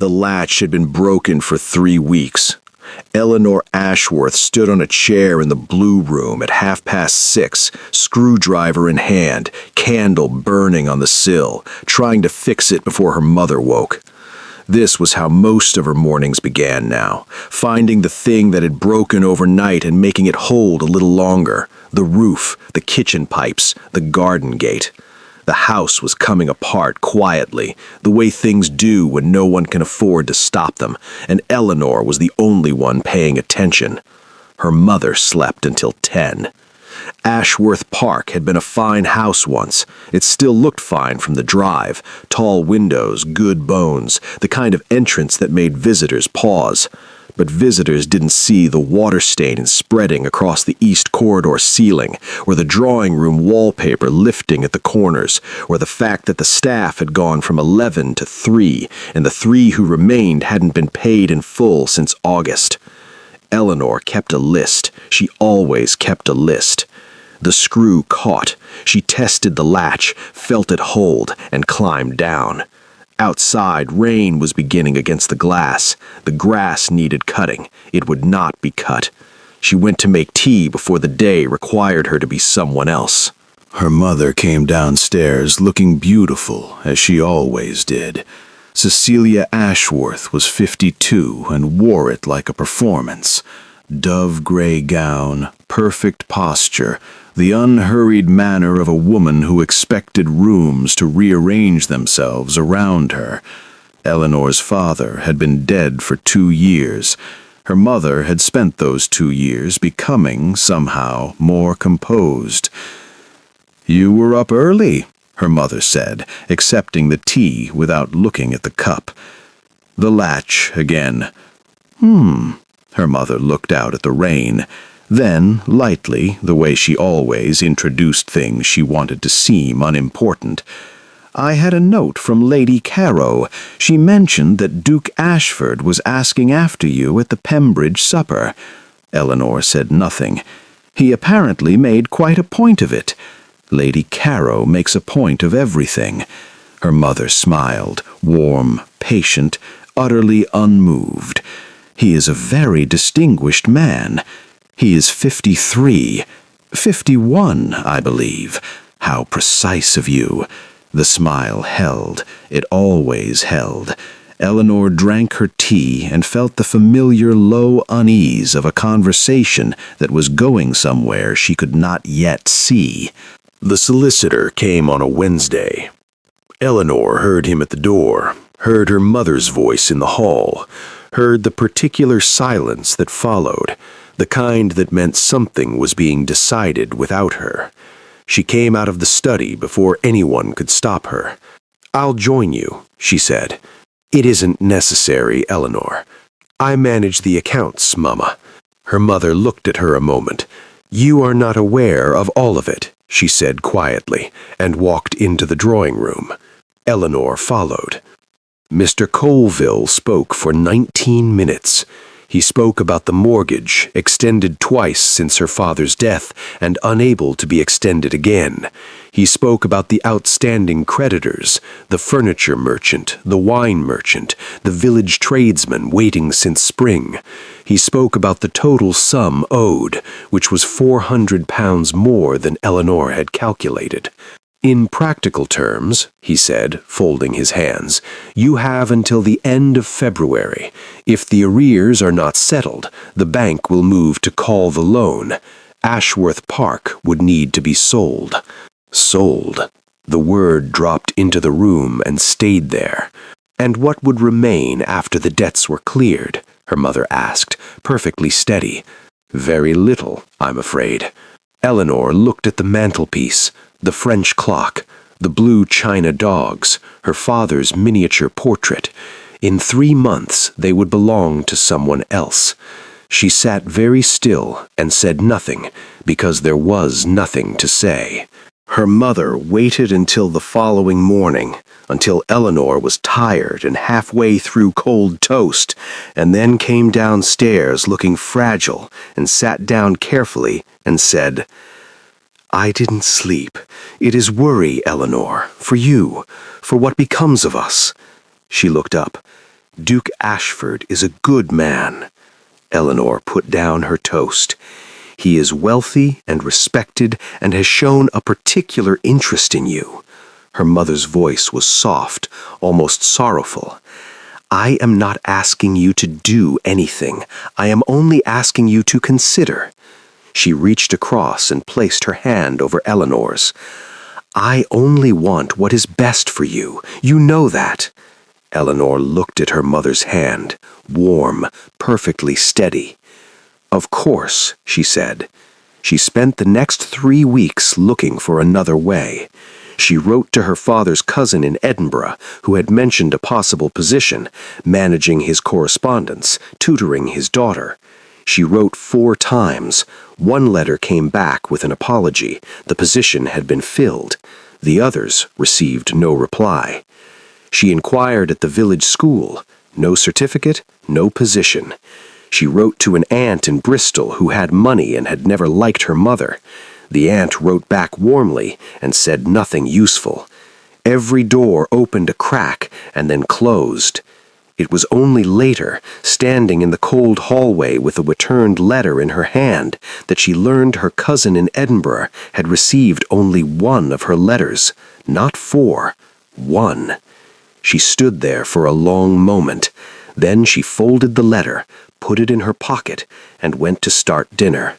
The latch had been broken for 3 weeks. Eleanor Ashworth stood on a chair in the blue room at 6:30, screwdriver in hand, candle burning on the sill, trying to fix it before her mother woke. This was how most of her mornings began now, finding the thing that had broken overnight and making it hold a little longer: the roof, the kitchen pipes, the garden gate. The house was coming apart quietly, the way things do when no one can afford to stop them, and Eleanor was the only one paying attention. Her mother slept until 10. Ashworth Park had been a fine house once. It still looked fine from the drive: tall windows, good bones, the kind of entrance that made visitors pause. But visitors didn't see the water stain spreading across the east corridor ceiling, or the drawing room wallpaper lifting at the corners, or the fact that the staff had gone from 11 to 3, and the 3 who remained hadn't been paid in full since August. Eleanor kept a list. She always kept a list. The screw caught. She tested the latch, felt it hold, and climbed down. Outside, rain was beginning against the glass. The grass needed cutting. It would not be cut. She went to make tea before the day required her to be someone else. Her mother came downstairs looking beautiful, as she always did. Cecilia Ashworth was 52 and wore it like a performance. Dove-gray gown, perfect posture, the unhurried manner of a woman who expected rooms to rearrange themselves around her. Eleanor's father had been dead for 2 years. Her mother had spent those 2 years becoming, somehow, more composed. "You were up early," her mother said, accepting the tea without looking at the cup. The latch again. Her mother looked out at the rain. Then, lightly, the way she always introduced things she wanted to seem unimportant, "I had a note from Lady Caro. She mentioned that Duke Ashford was asking after you at the Pembridge supper." Eleanor said nothing. "He apparently made quite a point of it." "Lady Caro makes a point of everything." Her mother smiled, warm, patient, utterly unmoved. "He is a very distinguished man. He is 53. 51, I believe. How precise of you." The smile held. It always held. Eleanor drank her tea and felt the familiar low unease of a conversation that was going somewhere she could not yet see. The solicitor came on a Wednesday. Eleanor heard him at the door, heard her mother's voice in the hall, heard the particular silence that followed, the kind that meant something was being decided without her. She came out of the study before anyone could stop her. "I'll join you," she said. "It isn't necessary, Eleanor. I manage the accounts, Mama." Her mother looked at her a moment. "You are not aware of all of it," she said quietly, and walked into the drawing room. Eleanor followed. Mr. Colville spoke for 19 minutes. He spoke about the mortgage, extended twice since her father's death and unable to be extended again. He spoke about the outstanding creditors, the furniture merchant, the wine merchant, the village tradesman waiting since spring. He spoke about the total sum owed, which was £400 more than Eleanor had calculated. "In practical terms," he said, folding his hands, "you have until the end of February. If the arrears are not settled, the bank will move to call the loan. Ashworth Park would need to be sold." Sold. The word dropped into the room and stayed there. "And what would remain after the debts were cleared?" her mother asked, perfectly steady. "Very little, I'm afraid." Eleanor looked at the mantelpiece, the French clock, the blue china dogs, her father's miniature portrait. In 3 months they would belong to someone else. She sat very still and said nothing, because there was nothing to say. Her mother waited until the following morning, until Eleanor was tired and halfway through cold toast, and then came downstairs looking fragile and sat down carefully and said, "I didn't sleep. It is worry, Eleanor, for you, for what becomes of us." She looked up. Duke Ashford is a good man. Eleanor put down her toast. He is wealthy and respected and has shown a particular interest in you. Her mother's voice was soft, almost sorrowful. I am not asking you to do anything. I am only asking you to consider. She reached across and placed her hand over Eleanor's. I only want what is best for you. You know that. Eleanor looked at her mother's hand, warm, perfectly steady. Of course, she said. She spent the next 3 weeks looking for another way. She wrote to her father's cousin in Edinburgh, who had mentioned a possible position, managing his correspondence, tutoring his daughter. She wrote 4 times. One letter came back with an apology. The position had been filled. The others received no reply. She inquired at the village school. No certificate, no position. She wrote to an aunt in Bristol who had money and had never liked her mother. The aunt wrote back warmly and said nothing useful. Every door opened a crack and then closed. It was only later, standing in the cold hallway with a returned letter in her hand, that she learned her cousin in Edinburgh had received only 1 of her letters, not 4, 1. She stood there for a long moment. Then she folded the letter, put it in her pocket, and went to start dinner.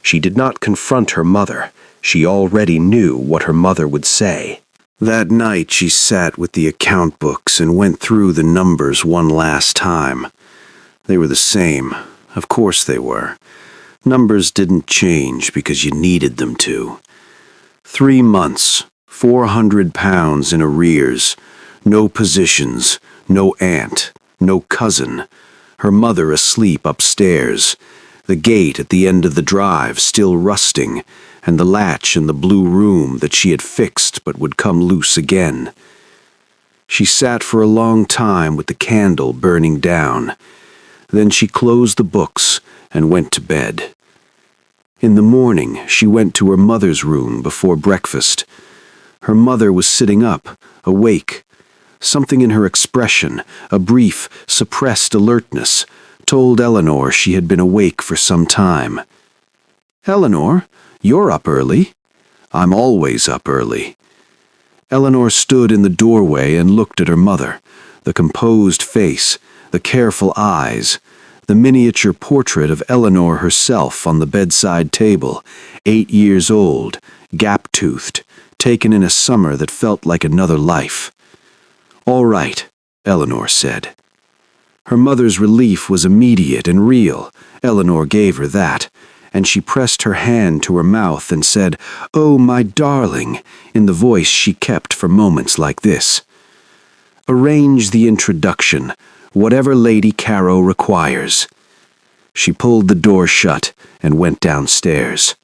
She did not confront her mother. She already knew what her mother would say. That night she sat with the account books and went through the numbers one last time. They were the same. Of course they were. Numbers didn't change because you needed them to. 3 months, £400 in arrears, no positions, no aunt, no cousin, her mother asleep upstairs, the gate at the end of the drive still rusting, and the latch in the blue room that she had fixed but would come loose again. She sat for a long time with the candle burning down. Then she closed the books and went to bed. In the morning, she went to her mother's room before breakfast. Her mother was sitting up, awake. Something in her expression, a brief, suppressed alertness, told Eleanor she had been awake for some time. "Eleanor, you're up early." "I'm always up early." Eleanor stood in the doorway and looked at her mother, the composed face, the careful eyes, the miniature portrait of Eleanor herself on the bedside table, 8 years old, gap-toothed, taken in a summer that felt like another life. "All right," Eleanor said. Her mother's relief was immediate and real. Eleanor gave her that, and she pressed her hand to her mouth and said, "Oh, my darling," in the voice she kept for moments like this. "Arrange the introduction, whatever Lady Caro requires." She pulled the door shut and went downstairs.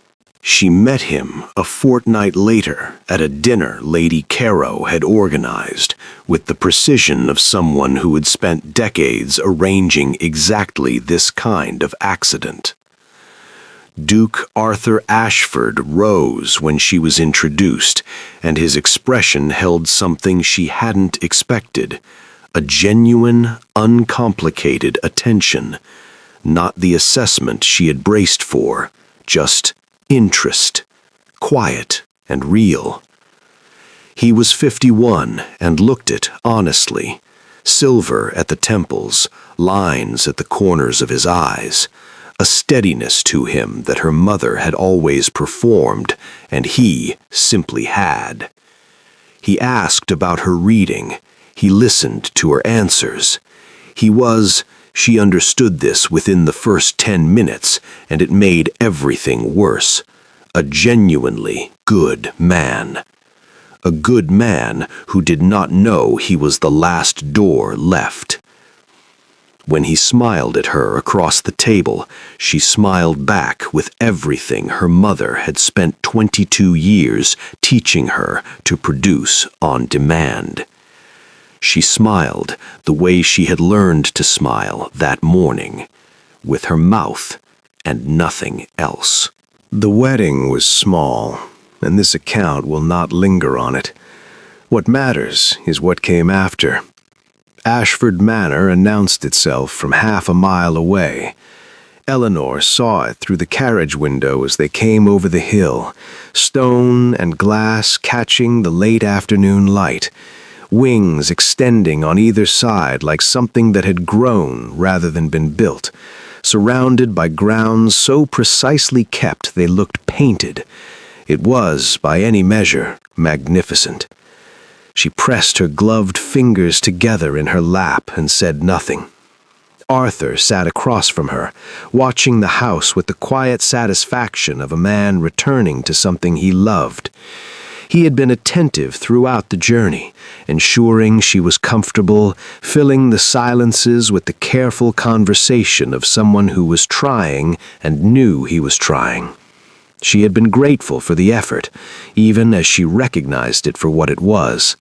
She met him a fortnight later at a dinner Lady Caro had organized, with the precision of someone who had spent decades arranging exactly this kind of accident. Duke Arthur Ashford rose when she was introduced, and his expression held something she hadn't expected, a genuine, uncomplicated attention, not the assessment she had braced for, just interest, quiet and real. He was 51 and looked it honestly, silver at the temples, lines at the corners of his eyes, a steadiness to him that her mother had always performed and he simply had. He asked about her reading. He listened to her answers. She understood this within the first 10 minutes, and it made everything worse. A genuinely good man. A good man who did not know he was the last door left. When he smiled at her across the table, she smiled back with everything her mother had spent 22 years teaching her to produce on demand. She smiled the way she had learned to smile that morning, with her mouth and nothing else. The wedding was small, and this account will not linger on it. What matters is what came after. Ashford Manor announced itself from half a mile away. Eleanor saw it through the carriage window as they came over the hill, stone and glass catching the late afternoon light, wings extending on either side like something that had grown rather than been built, surrounded by grounds so precisely kept they looked painted. It was, by any measure, magnificent. She pressed her gloved fingers together in her lap and said nothing. Arthur sat across from her, watching the house with the quiet satisfaction of a man returning to something he loved. He had been attentive throughout the journey, ensuring she was comfortable, filling the silences with the careful conversation of someone who was trying and knew he was trying. She had been grateful for the effort, even as she recognized it for what it was.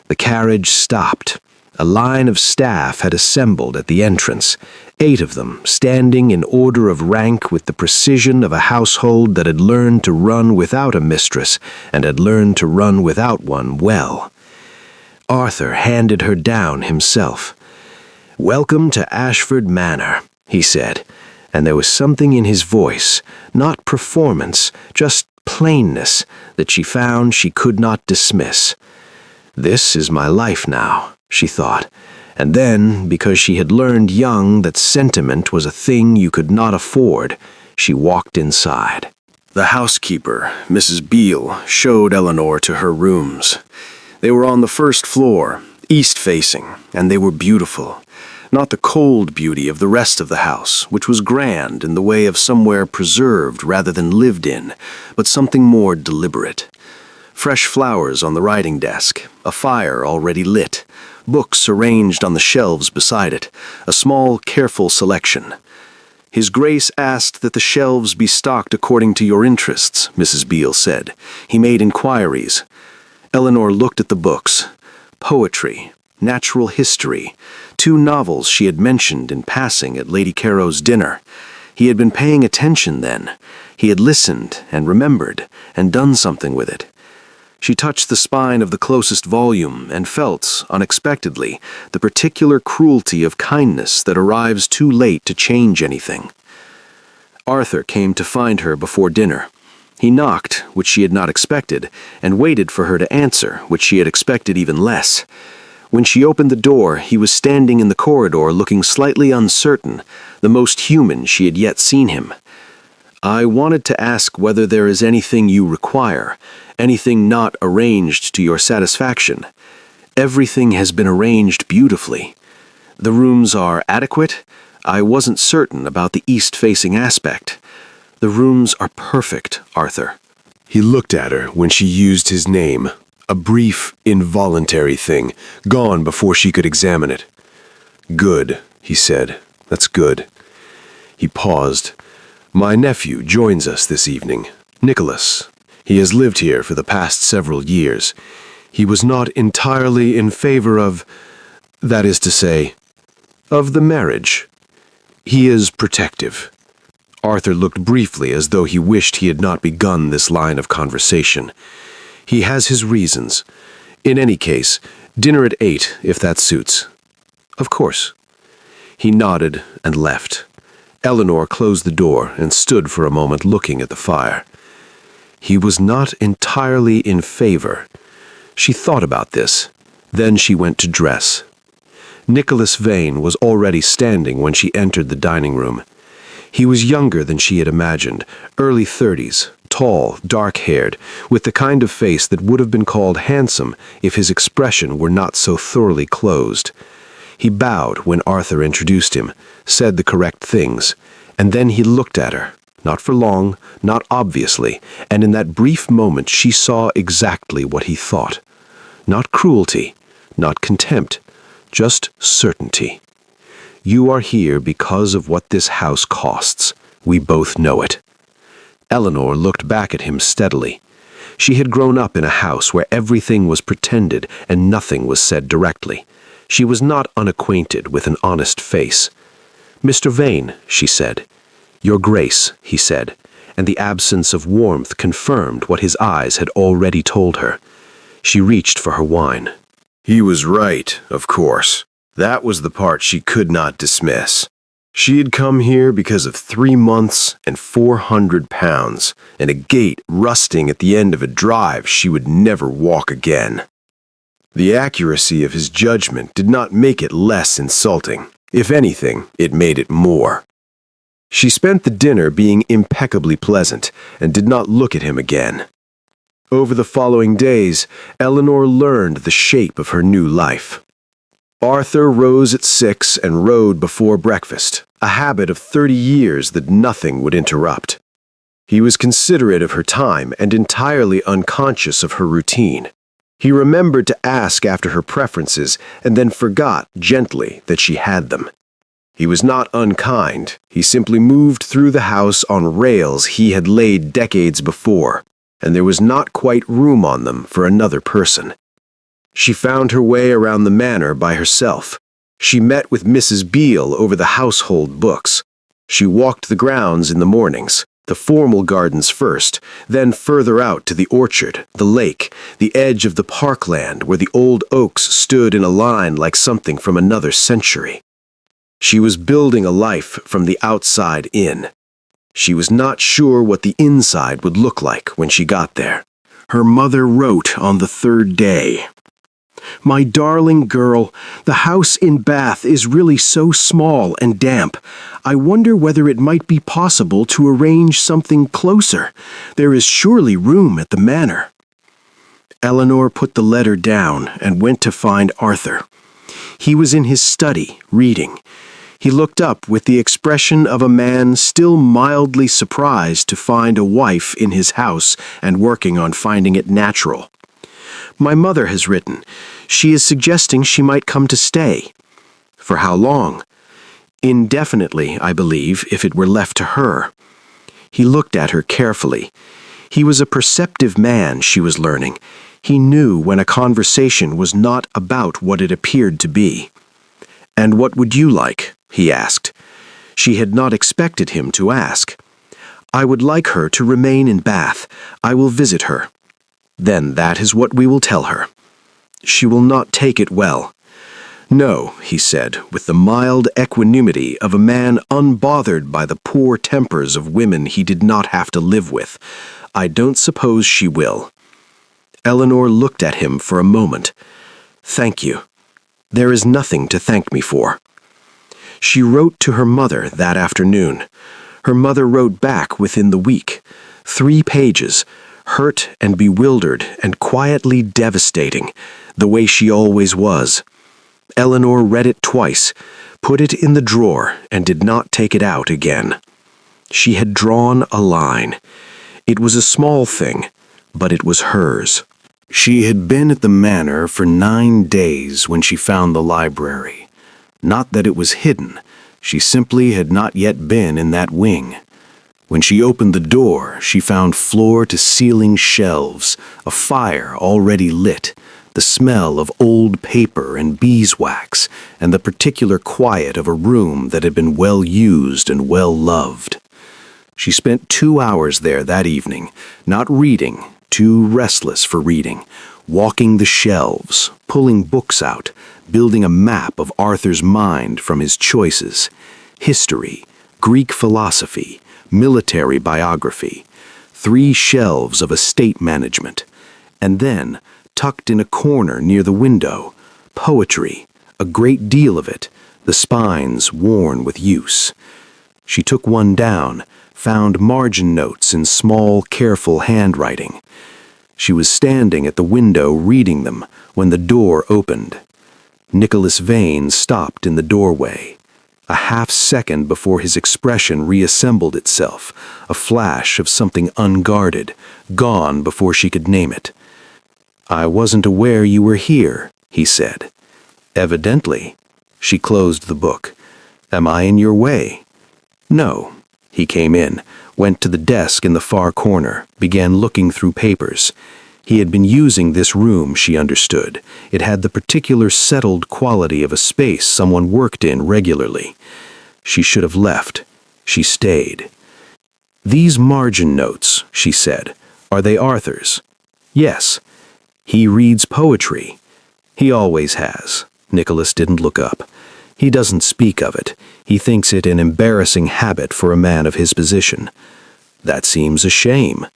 The carriage stopped. A line of staff had assembled at the entrance, 8 of them standing in order of rank with the precision of a household that had learned to run without a mistress and had learned to run without one well. Arthur handed her down himself. "Welcome to Ashford Manor," he said, and there was something in his voice, not performance, just plainness, that she found she could not dismiss. This is my life now, she thought, and then, because she had learned young that sentiment was a thing you could not afford, she walked inside. The housekeeper, Mrs. Beale, showed Eleanor to her rooms. They were on the first floor, east-facing, and they were beautiful. Not the cold beauty of the rest of the house, which was grand in the way of somewhere preserved rather than lived in, but something more deliberate. Fresh flowers on the writing desk, a fire already lit, books arranged on the shelves beside it, a small, careful selection. "His Grace asked that the shelves be stocked according to your interests," Mrs. Beale said. He made inquiries. Eleanor looked at the books. Poetry, natural history, 2 novels she had mentioned in passing at Lady Caro's dinner. He had been paying attention then. He had listened and remembered and done something with it. She touched the spine of the closest volume and felt, unexpectedly, the particular cruelty of kindness that arrives too late to change anything. Arthur came to find her before dinner. He knocked, which she had not expected, and waited for her to answer, which she had expected even less. When she opened the door, he was standing in the corridor looking slightly uncertain, the most human she had yet seen him. "I wanted to ask whether there is anything you require, anything not arranged to your satisfaction. Everything has been arranged beautifully. The rooms are adequate. I wasn't certain about the east-facing aspect. The rooms are perfect, Arthur." He looked at her when she used his name, a brief, involuntary thing, gone before she could examine it. "Good," he said. "That's good." He paused. "My nephew joins us this evening, Nicholas. He has lived here for the past several years. He was not entirely in favor of, that is to say, of the marriage. He is protective." Arthur looked briefly as though he wished he had not begun this line of conversation. "He has his reasons. In any case, dinner at 8, if that suits." "Of course." He nodded and left. Eleanor closed the door and stood for a moment looking at the fire. He was not entirely in favor. She thought about this. Then she went to dress. Nicholas Vane was already standing when she entered the dining room. He was younger than she had imagined, early 30s, tall, dark-haired, with the kind of face that would have been called handsome if his expression were not so thoroughly closed. He bowed when Arthur introduced him, said the correct things, and then he looked at her, not for long, not obviously, and in that brief moment she saw exactly what he thought. Not cruelty, not contempt, just certainty. "You are here because of what this house costs. We both know it." Eleanor looked back at him steadily. She had grown up in a house where everything was pretended and nothing was said directly. She was not unacquainted with an honest face. "Mr. Vane," she said. "Your Grace," he said, and the absence of warmth confirmed what his eyes had already told her. She reached for her wine. "He was right, of course," That was the part she could not dismiss. She had come here because of 3 months and 400 pounds, and a gait rusting at the end of a drive she would never walk again. The accuracy of his judgment did not make it less insulting. If anything, it made it more. She spent the dinner being impeccably pleasant and did not look at him again. Over the following days, Eleanor learned the shape of her new life. Arthur rose at 6 and rode before breakfast, a habit of 30 years that nothing would interrupt. He was considerate of her time and entirely unconscious of her routine. He remembered to ask after her preferences and then forgot gently that she had them. He was not unkind. He simply moved through the house on rails he had laid decades before, and there was not quite room on them for another person. She found her way around the manor by herself. She met with Mrs. Beale over the household books. She walked the grounds in the mornings, the formal gardens first, then further out to the orchard, the lake, the edge of the parkland where the old oaks stood in a line like something from another century. She was building a life from the outside in. She was not sure what the inside would look like when she got there. Her mother wrote on the 3rd day, "My darling girl, the house in Bath is really so small and damp. I wonder whether it might be possible to arrange something closer. There is surely room at the manor." Eleanor put the letter down and went to find Arthur. He was in his study, reading. He looked up with the expression of a man still mildly surprised to find a wife in his house and working on finding it natural. "My mother has written. She is suggesting she might come to stay." "For how long?" "Indefinitely, I believe, if it were left to her." He looked at her carefully. He was a perceptive man, she was learning. He knew when a conversation was not about what it appeared to be. "And what would you like?" he asked. She had not expected him to ask. "I would like her to remain in Bath. I will visit her." "Then that is what we will tell her." "She will not take it well." "No," he said, with the mild equanimity of a man unbothered by the poor tempers of women he did not have to live with. "I don't suppose she will." Eleanor looked at him for a moment. "Thank you. There is nothing to thank me for." She wrote to her mother that afternoon. Her mother wrote back within the week. 3 pages, hurt and bewildered and quietly devastating, the way she always was. Eleanor read it twice, put it in the drawer, and did not take it out again. She had drawn a line. It was a small thing, but it was hers. She had been at the manor for 9 days when she found the library. Not that it was hidden. She simply had not yet been in that wing. When she opened the door, she found floor-to-ceiling shelves, a fire already lit, the smell of old paper and beeswax, and the particular quiet of a room that had been well used and well loved. She spent 2 hours there that evening, not reading, too restless for reading, walking the shelves, pulling books out, building a map of Arthur's mind from his choices: history, Greek philosophy, military biography, 3 shelves of estate management, and then, tucked in a corner near the window, poetry, a great deal of it, the spines worn with use. She took one down, found margin notes in small, careful handwriting. She was standing at the window reading them when the door opened. Nicholas Vane stopped in the doorway. A half-second before his expression reassembled itself, a flash of something unguarded, gone before she could name it. "I wasn't aware you were here," he said. "Evidently." She closed the book. "Am I in your way?" "No." He came in, went to the desk in the far corner, began looking through papers. He had been using this room, she understood. It had the particular settled quality of a space someone worked in regularly. She should have left. She stayed. "These margin notes," she said, "are they Arthur's?" "Yes." "He reads poetry." "He always has." Nicholas didn't look up. He doesn't speak of it. He thinks it an embarrassing habit for a man of his position. That seems a shame.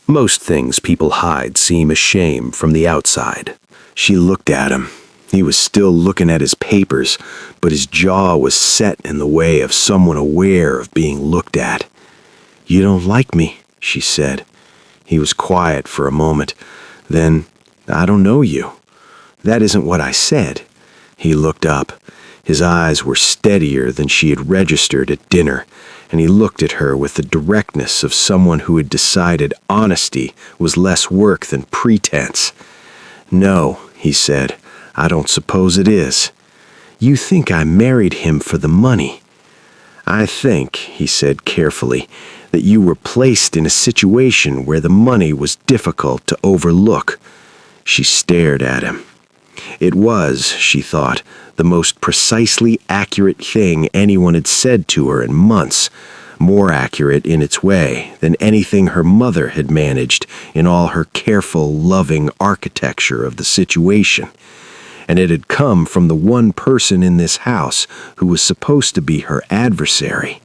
Most things people hide seem a shame from the outside. She looked at him. He was still looking at his papers, but his jaw was set in the way of someone aware of being looked at. "You don't like me," she said. He was quiet for a moment. Then, "I don't know you." "That isn't what I said." He looked up. His eyes were steadier than she had registered at dinner, and he looked at her with the directness of someone who had decided honesty was less work than pretense. "No," he said, "I don't suppose it is." "You think I married him for the money." "I think," he said carefully, "that you were placed in a situation where the money was difficult to overlook." She stared at him. It was, she thought, the most precisely accurate thing anyone had said to her in months, more accurate in its way than anything her mother had managed in all her careful, loving architecture of the situation. And it had come from the one person in this house who was supposed to be her adversary.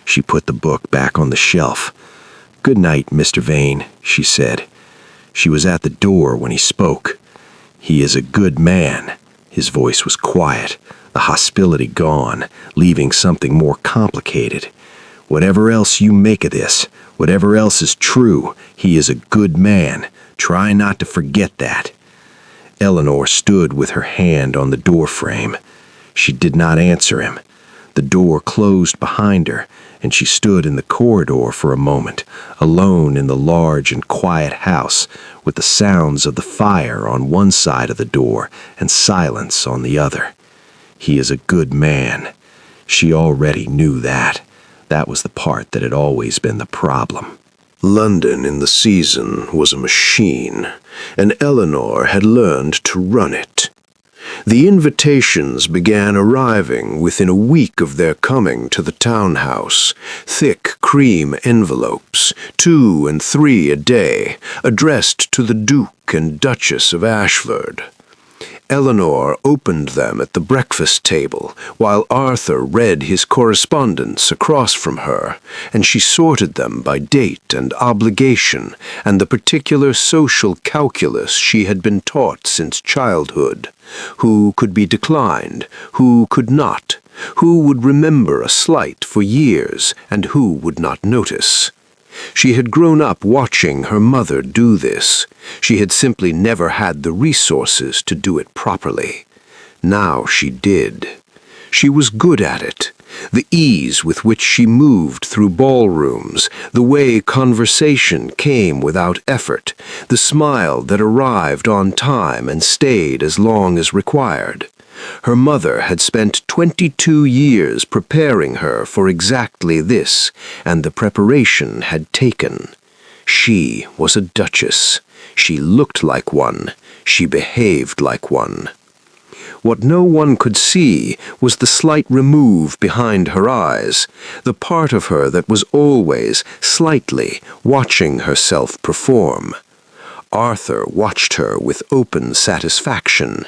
She put the book back on the shelf. "Good night, Mr. Vane," she said. She was at the door when he spoke. "He is a good man." His voice was quiet, the hostility gone, leaving something more complicated. "Whatever else you make of this, whatever else is true, he is a good man. Try not to forget that." Eleanor stood with her hand on the doorframe. She did not answer him. The door closed behind her, and she stood in the corridor for a moment, alone in the large and quiet house, with the sounds of the fire on one side of the door and silence on the other. He is a good man. She already knew that. That was the part that had always been the problem. London in the season was a machine, and Eleanor had learned to run it. The invitations began arriving within a week of their coming to the townhouse, thick cream envelopes, 2 and 3 a day, addressed to the Duke and Duchess of Ashford. Eleanor opened them at the breakfast table, while Arthur read his correspondence across from her, and she sorted them by date and obligation and the particular social calculus she had been taught since childhood. Who could be declined, who could not, who would remember a slight for years, and who would not notice. She had grown up watching her mother do this. She had simply never had the resources to do it properly. Now she did. She was good at it. The ease with which she moved through ballrooms, the way conversation came without effort, the smile that arrived on time and stayed as long as required. Her mother had spent 22 years preparing her for exactly this, and the preparation had taken. She was a duchess. She looked like one. She behaved like one. What no one could see was the slight remove behind her eyes, the part of her that was always, slightly, watching herself perform. Arthur watched her with open satisfaction.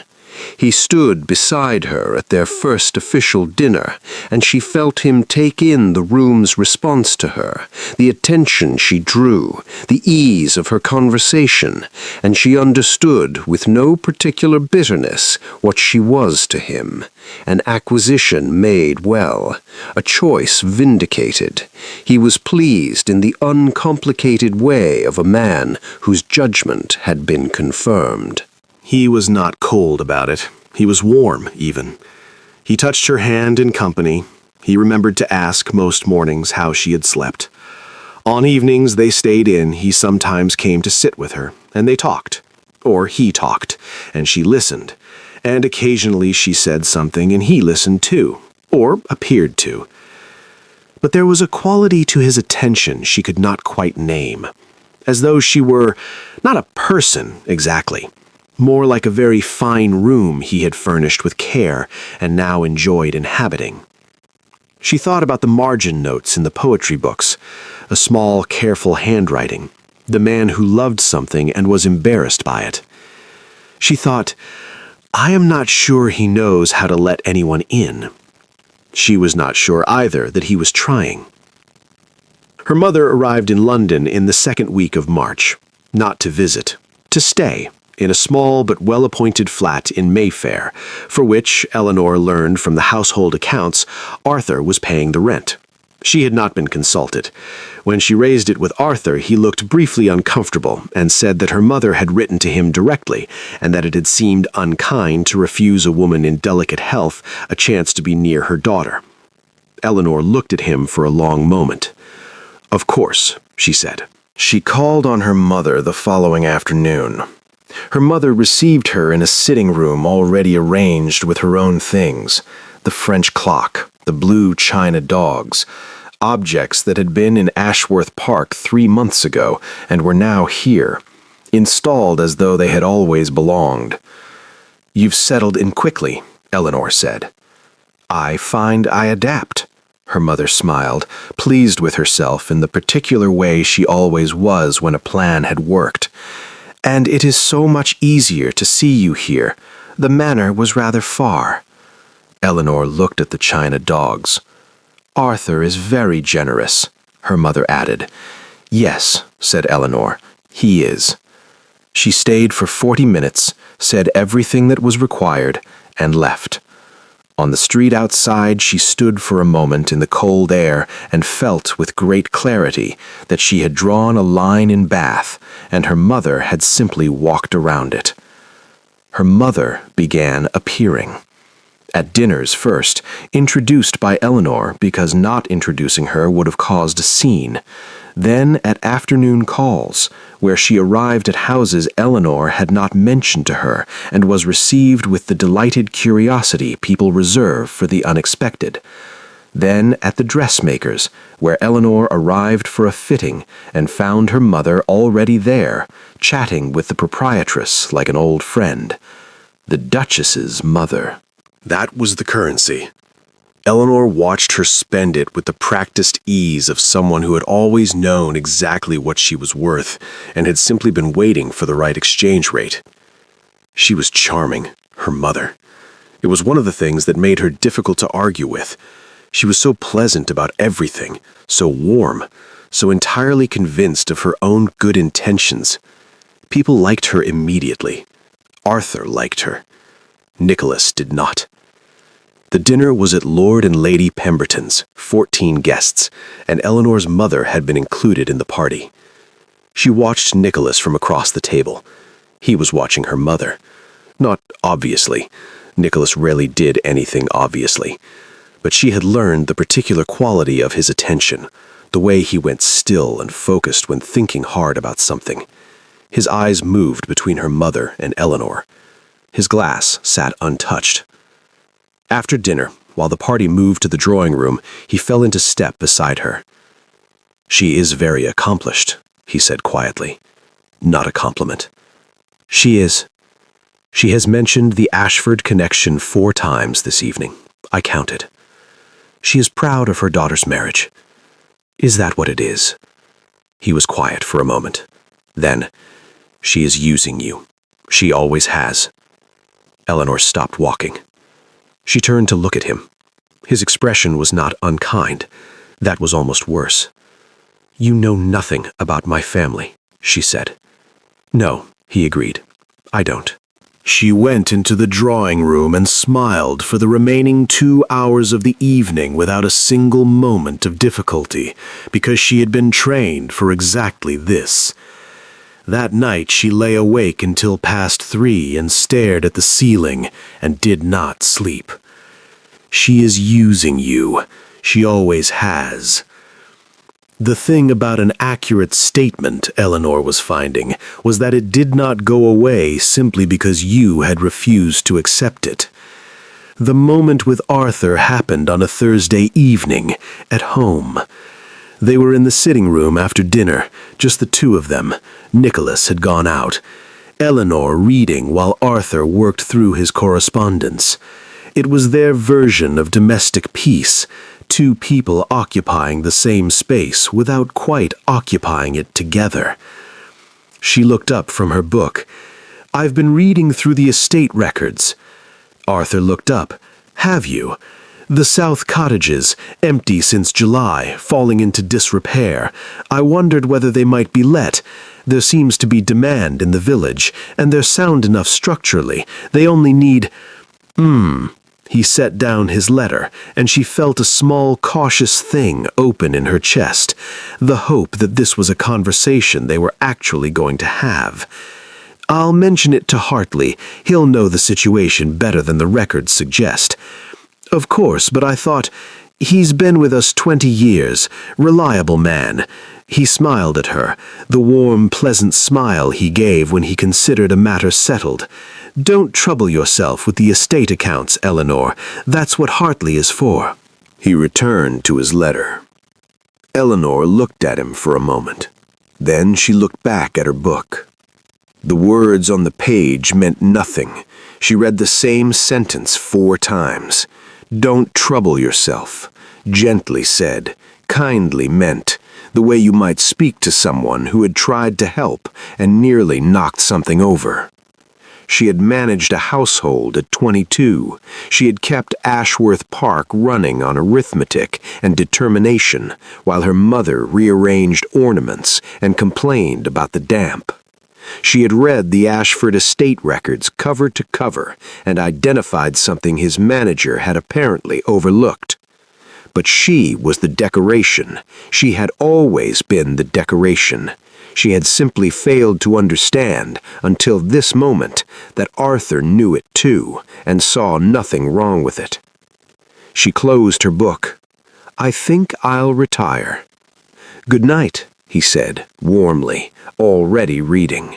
He stood beside her at their first official dinner, and she felt him take in the room's response to her, the attention she drew, the ease of her conversation, and she understood with no particular bitterness what she was to him, an acquisition made well, a choice vindicated. He was pleased in the uncomplicated way of a man whose judgment had been confirmed. He was not cold about it. He was warm, even. He touched her hand in company. He remembered to ask most mornings how she had slept. On evenings they stayed in, he sometimes came to sit with her, and they talked. Or he talked, and she listened. And occasionally she said something, and he listened too, or appeared to. But there was a quality to his attention she could not quite name, as though she were not a person exactly, more like a very fine room he had furnished with care and now enjoyed inhabiting. She thought about the margin notes in the poetry books, a small, careful handwriting, the man who loved something and was embarrassed by it. She thought, I am not sure he knows how to let anyone in. She was not sure either that he was trying. Her mother arrived in London in the second week of March, not to visit, to stay in a small but well-appointed flat in Mayfair, for which, Eleanor learned from the household accounts, Arthur was paying the rent. She had not been consulted. When she raised it with Arthur, he looked briefly uncomfortable and said that her mother had written to him directly and that it had seemed unkind to refuse a woman in delicate health a chance to be near her daughter. Eleanor looked at him for a long moment. "Of course," she said. She called on her mother the following afternoon. Her mother received her in a sitting room already arranged with her own things: the French clock, the blue china dogs, objects that had been in Ashworth Park 3 months ago and were now here, installed as though they had always belonged. "You've settled in quickly," Eleanor said. "I find I adapt," her mother smiled, pleased with herself in the particular way she always was when a plan had worked. "And it is so much easier to see you here. The manor was rather far." Eleanor looked at the china dogs. "Arthur is very generous," her mother added. "Yes," said Eleanor, "he is." She stayed for 40 minutes, said everything that was required, and left. On the street outside, she stood for a moment in the cold air and felt with great clarity that she had drawn a line in Bath, and her mother had simply walked around it. Her mother began appearing. At dinners first, introduced by Eleanor because not introducing her would have caused a scene. Then at afternoon calls, where she arrived at houses Eleanor had not mentioned to her and was received with the delighted curiosity people reserve for the unexpected. Then at the dressmaker's, where Eleanor arrived for a fitting and found her mother already there, chatting with the proprietress like an old friend. The Duchess's mother. That was the currency. Eleanor watched her spend it with the practiced ease of someone who had always known exactly what she was worth and had simply been waiting for the right exchange rate. She was charming, her mother. It was one of the things that made her difficult to argue with. She was so pleasant about everything, so warm, so entirely convinced of her own good intentions. People liked her immediately. Arthur liked her. Nicholas did not. The dinner was at Lord and Lady Pemberton's, 14 guests, and Eleanor's mother had been included in the party. She watched Nicholas from across the table. He was watching her mother. Not obviously. Nicholas rarely did anything obviously. But she had learned the particular quality of his attention, the way he went still and focused when thinking hard about something. His eyes moved between her mother and Eleanor. His glass sat untouched. After dinner, while the party moved to the drawing room, he fell into step beside her. "She is very accomplished," he said quietly. Not a compliment. "She is. She has mentioned the Ashford connection 4 times this evening. I counted. She is proud of her daughter's marriage. Is that what it is?" He was quiet for a moment. Then, "She is using you. She always has." Eleanor stopped walking. She turned to look at him. His expression was not unkind. That was almost worse. "You know nothing about my family," she said. "No," he agreed. "I don't." She went into the drawing room and smiled for the remaining 2 hours of the evening without a single moment of difficulty, because she had been trained for exactly this. That night she lay awake until past 3 and stared at the ceiling and did not sleep. She is using you. She always has. The thing about an accurate statement, Eleanor was finding, was that it did not go away simply because you had refused to accept it. The moment with Arthur happened on a Thursday evening, at home. They were in the sitting room after dinner, just the 2 of them. Nicholas had gone out. Eleanor reading while Arthur worked through his correspondence. It was their version of domestic peace, 2 people occupying the same space without quite occupying it together. She looked up from her book. "I've been reading through the estate records." Arthur looked up. "Have you? The South cottages, empty since July, falling into disrepair. I wondered whether they might be let. There seems to be demand in the village, and they're sound enough structurally. They only need—" He set down his letter, and she felt a small, cautious thing open in her chest, the hope that this was a conversation they were actually going to have. "I'll mention it to Hartley. He'll know the situation better than the records suggest." "Of course, but I thought, he's been with us 20 years, reliable man." He smiled at her, the warm, pleasant smile he gave when he considered a matter settled. "Don't trouble yourself with the estate accounts, Eleanor. That's what Hartley is for." He returned to his letter. Eleanor looked at him for a moment. Then she looked back at her book. The words on the page meant nothing. She read the same sentence 4 times. "Don't trouble yourself," gently said, kindly meant, the way you might speak to someone who had tried to help and nearly knocked something over. She had managed a household at 22. She had kept Ashworth Park running on arithmetic and determination, while her mother rearranged ornaments and complained about the damp. She had read the Ashford estate records cover to cover and identified something his manager had apparently overlooked. But she was the decoration. She had always been the decoration. She had simply failed to understand, until this moment, that Arthur knew it too, and saw nothing wrong with it. She closed her book. "I think I'll retire." "Good night," he said, warmly, already reading.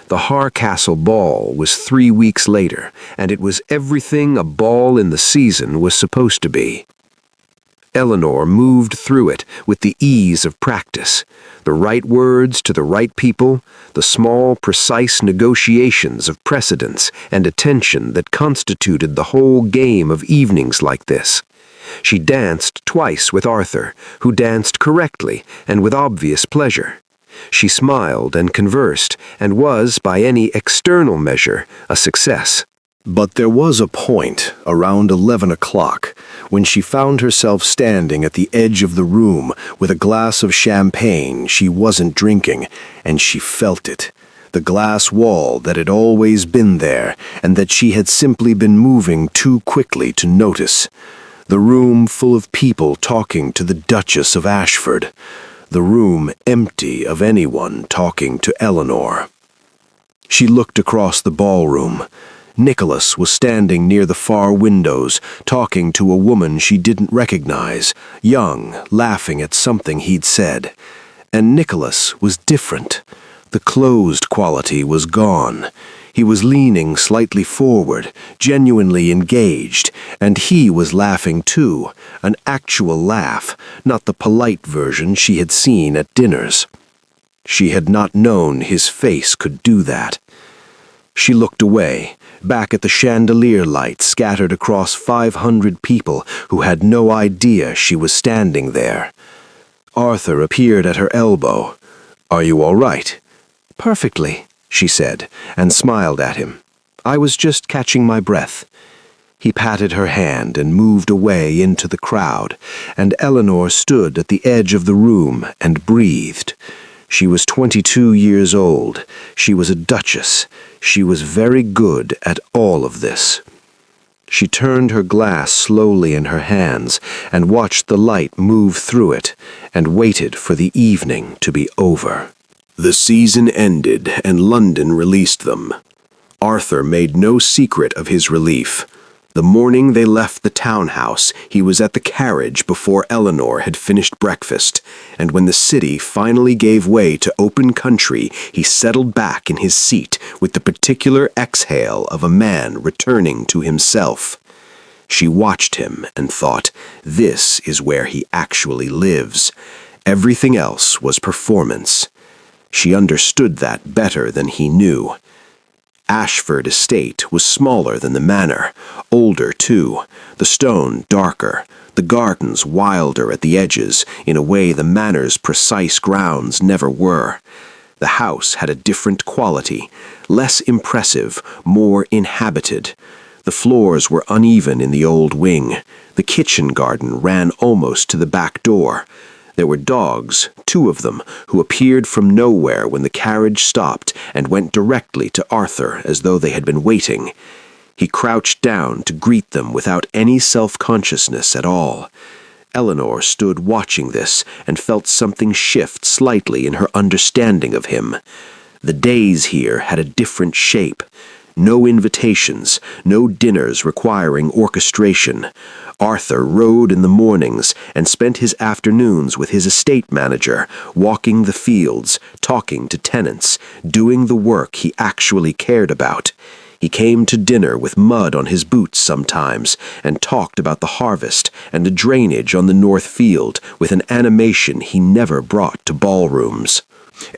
The Harcastle ball was 3 weeks later, and it was everything a ball in the season was supposed to be. Eleanor moved through it with the ease of practice, the right words to the right people, the small, precise negotiations of precedence and attention that constituted the whole game of evenings like this. She danced twice with Arthur, who danced correctly and with obvious pleasure. She smiled and conversed, and was, by any external measure, a success. But there was a point, around 11 o'clock, when she found herself standing at the edge of the room with a glass of champagne she wasn't drinking, and she felt it. The glass wall that had always been there, and that she had simply been moving too quickly to notice. The room full of people talking to the Duchess of Ashford. The room empty of anyone talking to Eleanor. She looked across the ballroom. Nicholas was standing near the far windows, talking to a woman she didn't recognize, young, laughing at something he'd said. And Nicholas was different. The closed quality was gone. He was leaning slightly forward, genuinely engaged, and he was laughing too, an actual laugh, not the polite version she had seen at dinners. She had not known his face could do that. She looked away, back at the chandelier light scattered across 500 people who had no idea she was standing there. Arthur appeared at her elbow. "Are you all right?" "Perfectly," she said, and smiled at him. "I was just catching my breath." He patted her hand and moved away into the crowd, and Eleanor stood at the edge of the room and breathed. She was 22 years old. She was a duchess. She was very good at all of this. She turned her glass slowly in her hands and watched the light move through it and waited for the evening to be over. The season ended and London released them. Arthur made no secret of his relief. The morning they left the townhouse, he was at the carriage before Eleanor had finished breakfast, and when the city finally gave way to open country, he settled back in his seat with the particular exhale of a man returning to himself. She watched him and thought, this is where he actually lives. Everything else was performance. She understood that better than he knew. Ashford Estate was smaller than the manor, older too, the stone darker, the gardens wilder at the edges in a way the manor's precise grounds never were. The house had a different quality, less impressive, more inhabited. The floors were uneven in the old wing. The kitchen garden ran almost to the back door. There were dogs, 2 of them, who appeared from nowhere when the carriage stopped and went directly to Arthur as though they had been waiting. He crouched down to greet them without any self-consciousness at all. Eleanor stood watching this and felt something shift slightly in her understanding of him. The days here had a different shape. No invitations, no dinners requiring orchestration. Arthur rode in the mornings and spent his afternoons with his estate manager, walking the fields, talking to tenants, doing the work he actually cared about. He came to dinner with mud on his boots sometimes and talked about the harvest and the drainage on the north field with an animation he never brought to ballrooms.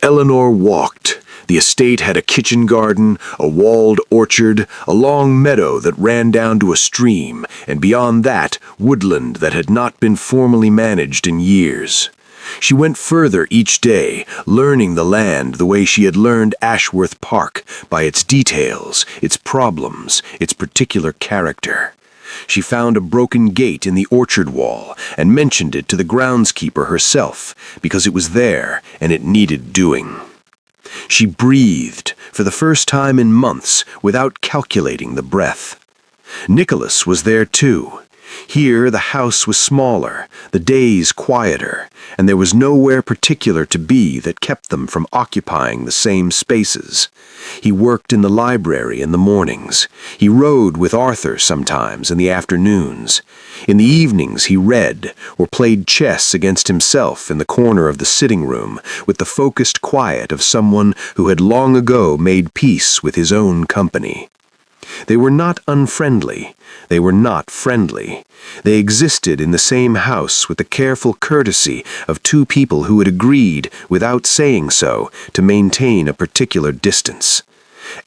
Eleanor walked. The estate had a kitchen garden, a walled orchard, a long meadow that ran down to a stream, and beyond that, woodland that had not been formally managed in years. She went further each day, learning the land the way she had learned Ashworth Park, by its details, its problems, its particular character. She found a broken gate in the orchard wall and mentioned it to the groundskeeper herself, because it was there and it needed doing. She breathed, for the first time in months, without calculating the breath. Nicholas was there too. Here the house was smaller, the days quieter, and there was nowhere particular to be that kept them from occupying the same spaces. He worked in the library in the mornings. He rode with Arthur sometimes in the afternoons. In the evenings he read or played chess against himself in the corner of the sitting room with the focused quiet of someone who had long ago made peace with his own company. They were not unfriendly. They were not friendly. They existed in the same house with the careful courtesy of 2 people who had agreed, without saying so, to maintain a particular distance.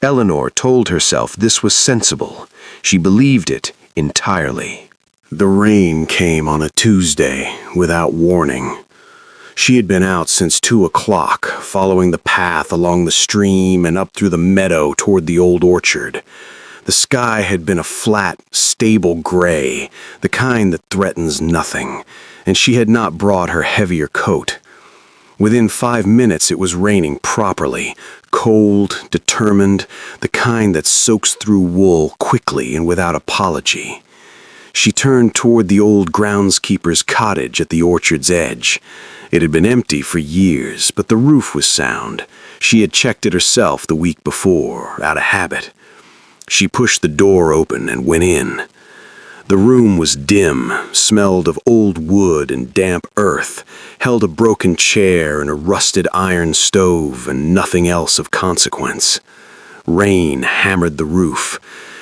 Eleanor told herself this was sensible. She believed it entirely. The rain came on a Tuesday, without warning. She had been out since 2 o'clock, following the path along the stream and up through the meadow toward the old orchard. The sky had been a flat, stable gray, the kind that threatens nothing, and she had not brought her heavier coat. Within 5 minutes it was raining properly, cold, determined, the kind that soaks through wool quickly and without apology. She turned toward the old groundskeeper's cottage at the orchard's edge. It had been empty for years, but the roof was sound. She had checked it herself the week before, out of habit. She pushed the door open and went in. The room was dim, smelled of old wood and damp earth, held a broken chair and a rusted iron stove and nothing else of consequence. Rain hammered the roof.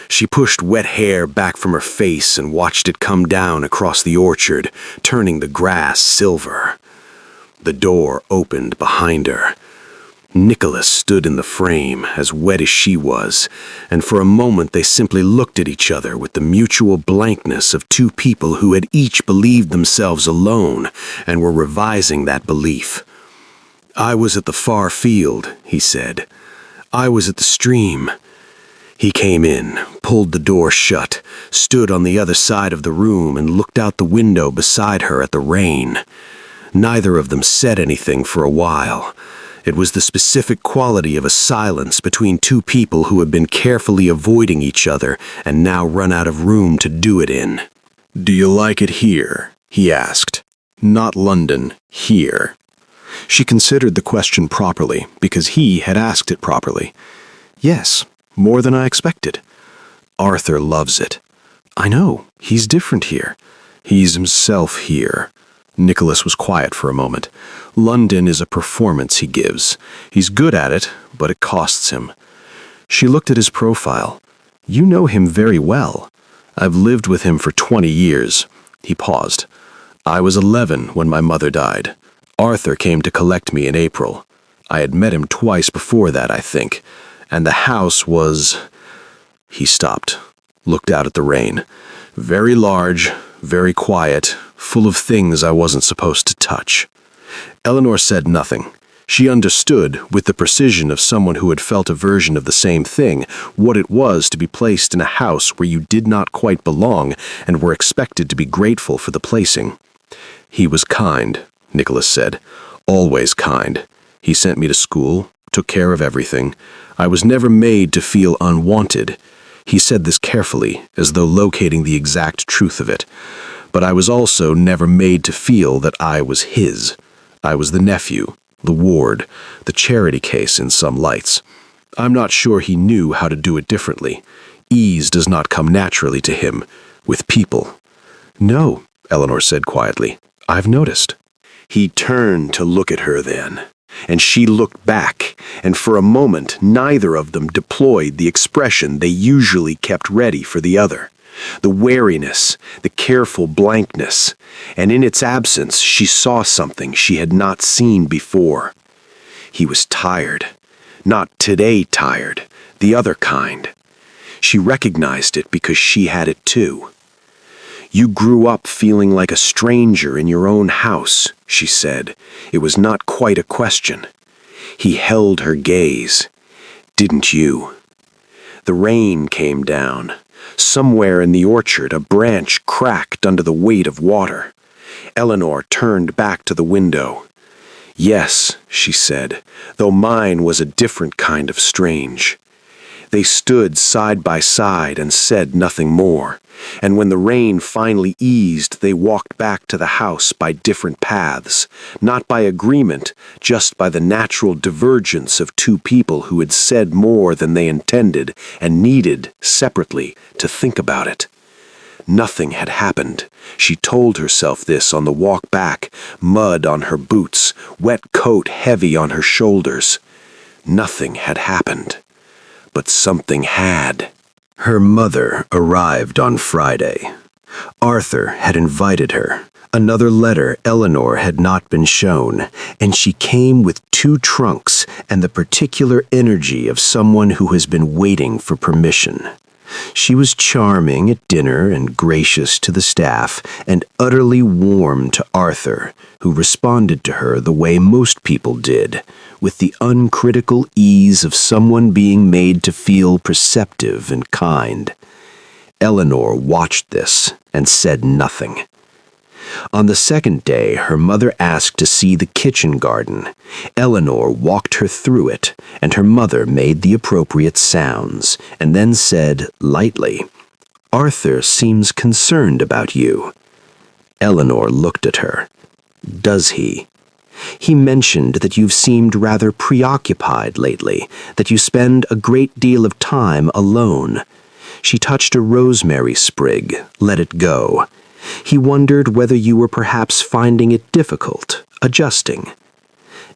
She pushed wet hair back from her face and watched it come down across the orchard, turning the grass silver. The door opened behind her. Nicholas stood in the frame, as wet as she was, and for a moment they simply looked at each other with the mutual blankness of 2 people who had each believed themselves alone and were revising that belief. "I was at the far field," he said. "I was at the stream." He came in, pulled the door shut, stood on the other side of the room and looked out the window beside her at the rain. Neither of them said anything for a while. It was the specific quality of a silence between 2 people who had been carefully avoiding each other and now run out of room to do it in. "Do you like it here?" he asked. "Not London, here." She considered the question properly, because he had asked it properly. "Yes, more than I expected." "Arthur loves it." "I know, he's different here." "He's himself here." Nicholas was quiet for a moment. "London is a performance he gives. He's good at it, but it costs him." She looked at his profile. "You know him very well." "I've lived with him for 20 years. He paused. "I was 11 when my mother died. Arthur came to collect me in April. I had met him twice before that, I think. And the house was—" He stopped, looked out at the rain. "Very large, very quiet, full of things I wasn't supposed to touch." Eleanor said nothing. She understood, with the precision of someone who had felt a version of the same thing, what it was to be placed in a house where you did not quite belong and were expected to be grateful for the placing. "He was kind," Nicholas said. "Always kind. He sent me to school, took care of everything. I was never made to feel unwanted." He said this carefully, as though locating the exact truth of it. "But I was also never made to feel that I was his. I was the nephew, the ward, the charity case in some lights. I'm not sure he knew how to do it differently. Ease does not come naturally to him, with people." "No," Eleanor said quietly. "I've noticed." He turned to look at her then, and she looked back, and for a moment neither of them deployed the expression they usually kept ready for the other. The wariness, the careful blankness, and in its absence she saw something she had not seen before. He was tired. Not today tired, the other kind. She recognized it because she had it too. "You grew up feeling like a stranger in your own house," she said. It was not quite a question. He held her gaze. "Didn't you?" The rain came down. Somewhere in the orchard, a branch cracked under the weight of water. Eleanor turned back to the window. "Yes," she said, though mine was a different kind of strange. They stood side by side and said nothing more, and when the rain finally eased, they walked back to the house by different paths, not by agreement, just by the natural divergence of two people who had said more than they intended and needed, separately, to think about it. Nothing had happened. She told herself this on the walk back, mud on her boots, wet coat heavy on her shoulders. Nothing had happened. But something had. Her mother arrived on Friday. Arthur had invited her. Another letter Eleanor had not been shown, and she came with 2 trunks and the particular energy of someone who has been waiting for permission. She was charming at dinner and gracious to the staff, and utterly warm to Arthur, who responded to her the way most people did, with the uncritical ease of someone being made to feel perceptive and kind. Eleanor watched this and said nothing. On the second day, her mother asked to see the kitchen garden. Eleanor walked her through it, and her mother made the appropriate sounds, and then said lightly, "Arthur seems concerned about you." Eleanor looked at her. "Does he?" "He mentioned that you've seemed rather preoccupied lately, that you spend a great deal of time alone." She touched a rosemary sprig, let it go. "He wondered whether you were perhaps finding it difficult, adjusting."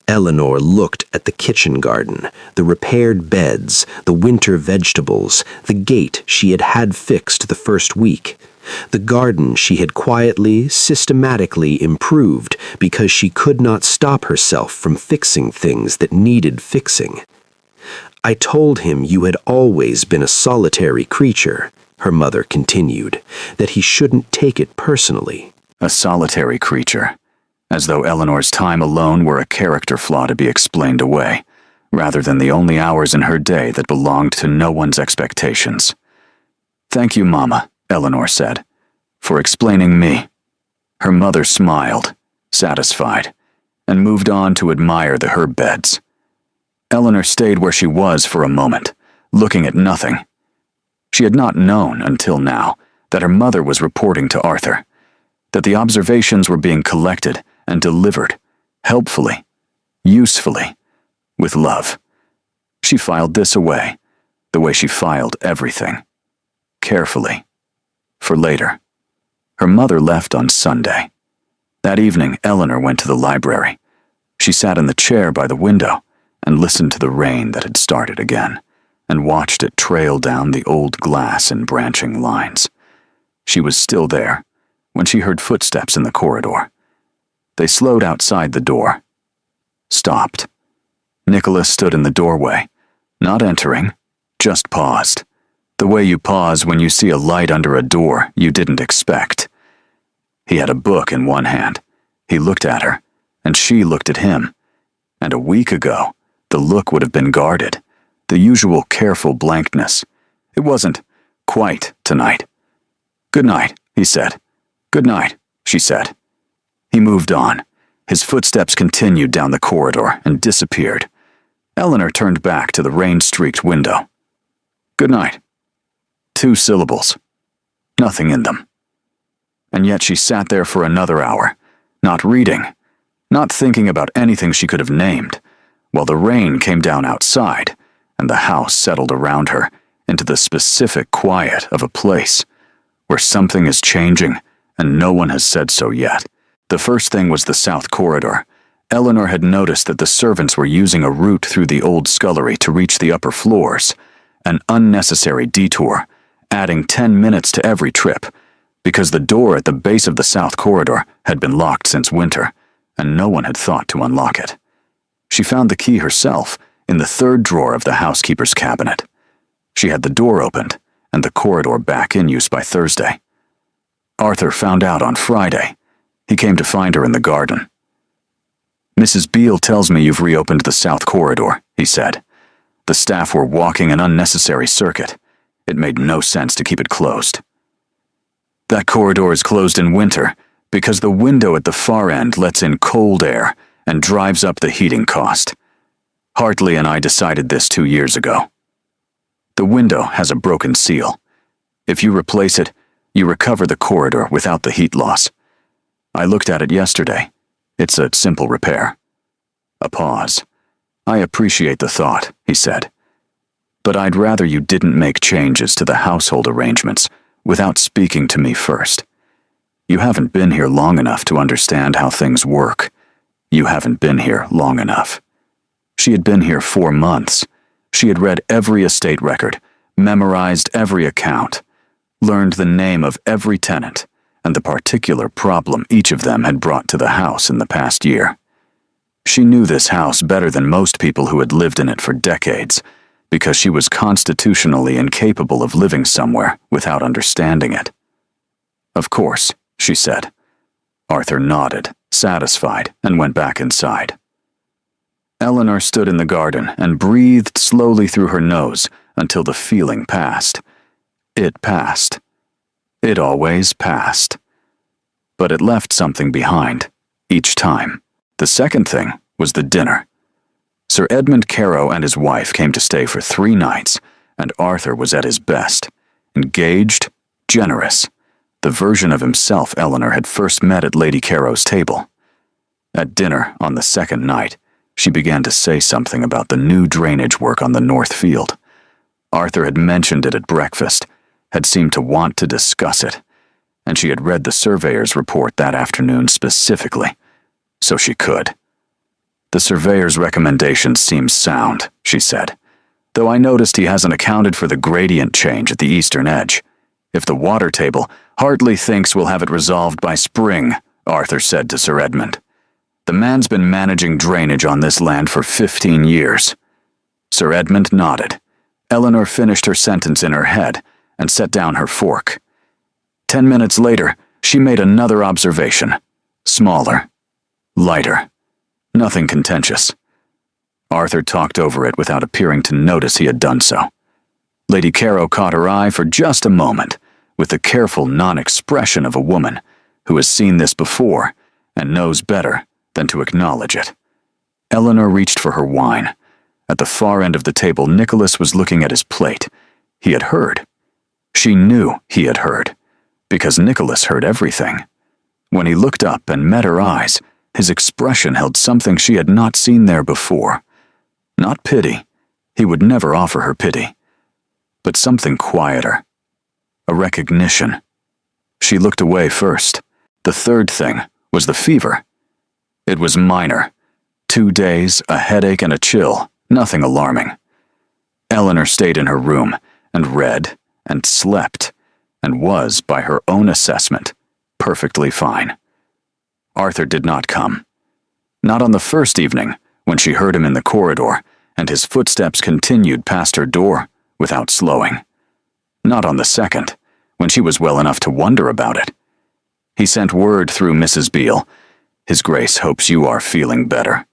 Eleanor looked at the kitchen garden, the repaired beds, the winter vegetables, the gate she had had fixed the first week. The garden she had quietly, systematically improved because she could not stop herself from fixing things that needed fixing. "I told him you had always been a solitary creature," her mother continued, "that he shouldn't take it personally." A solitary creature, as though Eleanor's time alone were a character flaw to be explained away, rather than the only hours in her day that belonged to no one's expectations. "Thank you, Mama," Eleanor said, "for explaining me." Her mother smiled, satisfied, and moved on to admire the herb beds. Eleanor stayed where she was for a moment, looking at nothing. She had not known, until now, that her mother was reporting to Arthur, that the observations were being collected and delivered, helpfully, usefully, with love. She filed this away, the way she filed everything, carefully, for later. Her mother left on Sunday. That evening, Eleanor went to the library. She sat in the chair by the window and listened to the rain that had started again, and watched it trail down the old glass in branching lines. She was still there when she heard footsteps in the corridor. They slowed outside the door. Stopped. Nicholas stood in the doorway, not entering, just paused. The way you pause when you see a light under a door you didn't expect. He had a book in one hand. He looked at her, and she looked at him, and a week ago, the look would have been guarded, the usual careful blankness. It wasn't quite tonight. "Good night," he said. "Good night," she said. He moved on. His footsteps continued down the corridor and disappeared. Eleanor turned back to the rain-streaked window. "Good night." 2 syllables. Nothing in them. And yet she sat there for another hour, not reading, not thinking about anything she could have named, while the rain came down outside and the house settled around her into the specific quiet of a place where something is changing and no one has said so yet. The first thing was the south corridor. Eleanor had noticed that the servants were using a route through the old scullery to reach the upper floors, an unnecessary detour, adding 10 minutes to every trip, because the door at the base of the south corridor had been locked since winter, and no one had thought to unlock it. She found the key herself in the 3rd drawer of the housekeeper's cabinet. She had the door opened and the corridor back in use by Thursday. Arthur found out on Friday. He came to find her in the garden. "Mrs. Beale tells me you've reopened the south corridor," he said. "The staff were walking an unnecessary circuit. It made no sense to keep it closed." "That corridor is closed in winter because the window at the far end lets in cold air and drives up the heating cost. Hartley and I decided this 2 years ago. The window has a broken seal. If you replace it, you recover the corridor without the heat loss. I looked at it yesterday. It's a simple repair." A pause. "I appreciate the thought," he said. "But I'd rather you didn't make changes to the household arrangements without speaking to me first. You haven't been here long enough to understand how things work. You haven't been here long enough." She had been here 4 months. She had read every estate record, memorized every account, learned the name of every tenant, and the particular problem each of them had brought to the house in the past year. She knew this house better than most people who had lived in it for decades, because she was constitutionally incapable of living somewhere without understanding it. "Of course," she said. Arthur nodded, satisfied, and went back inside. Eleanor stood in the garden and breathed slowly through her nose until the feeling passed. It passed. It always passed. But it left something behind, each time. The second thing was the dinner. Sir Edmund Carow and his wife came to stay for 3 nights, and Arthur was at his best, engaged, generous, the version of himself Eleanor had first met at Lady Carow's table. At dinner on the 2nd night, she began to say something about the new drainage work on the North Field. Arthur had mentioned it at breakfast, had seemed to want to discuss it, and she had read the surveyor's report that afternoon specifically, so she could. "The surveyor's recommendations seem sound," she said, "though I noticed he hasn't accounted for the gradient change at the eastern edge. If the water table, Hartley thinks we'll have it resolved by spring," Arthur said to Sir Edmund. "The man's been managing drainage on this land for 15 years. Sir Edmund nodded. Eleanor finished her sentence in her head and set down her fork. 10 minutes later, she made another observation. Smaller. Lighter. Nothing contentious. Arthur talked over it without appearing to notice he had done so. Lady Carow caught her eye for just a moment, with the careful non-expression of a woman who has seen this before and knows better than to acknowledge it. Eleanor reached for her wine. At the far end of the table, Nicholas was looking at his plate. He had heard. She knew he had heard, because Nicholas heard everything. When he looked up and met her eyes, his expression held something she had not seen there before. Not pity. He would never offer her pity. But something quieter. A recognition. She looked away first. The third thing was the fever. It was minor. 2 days, a headache, and a chill. Nothing alarming. Eleanor stayed in her room and read and slept and was, by her own assessment, perfectly fine. Arthur did not come. Not on the first evening, when she heard him in the corridor and his footsteps continued past her door without slowing. Not on the second, when she was well enough to wonder about it. He sent word through Mrs. Beale. "His Grace hopes you are feeling better."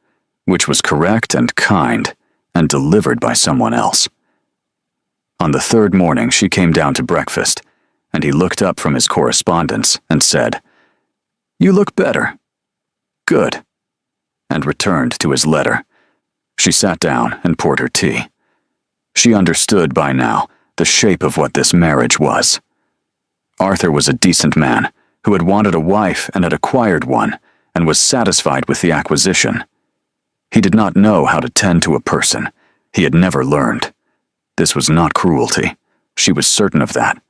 which was correct and kind, and delivered by someone else. On the third morning, she came down to breakfast, and he looked up from his correspondence and said, "You look better. Good," and returned to his letter. She sat down and poured her tea. She understood by now the shape of what this marriage was. Arthur was a decent man who had wanted a wife and had acquired one and was satisfied with the acquisition. He did not know how to tend to a person. He had never learned. This was not cruelty. She was certain of that.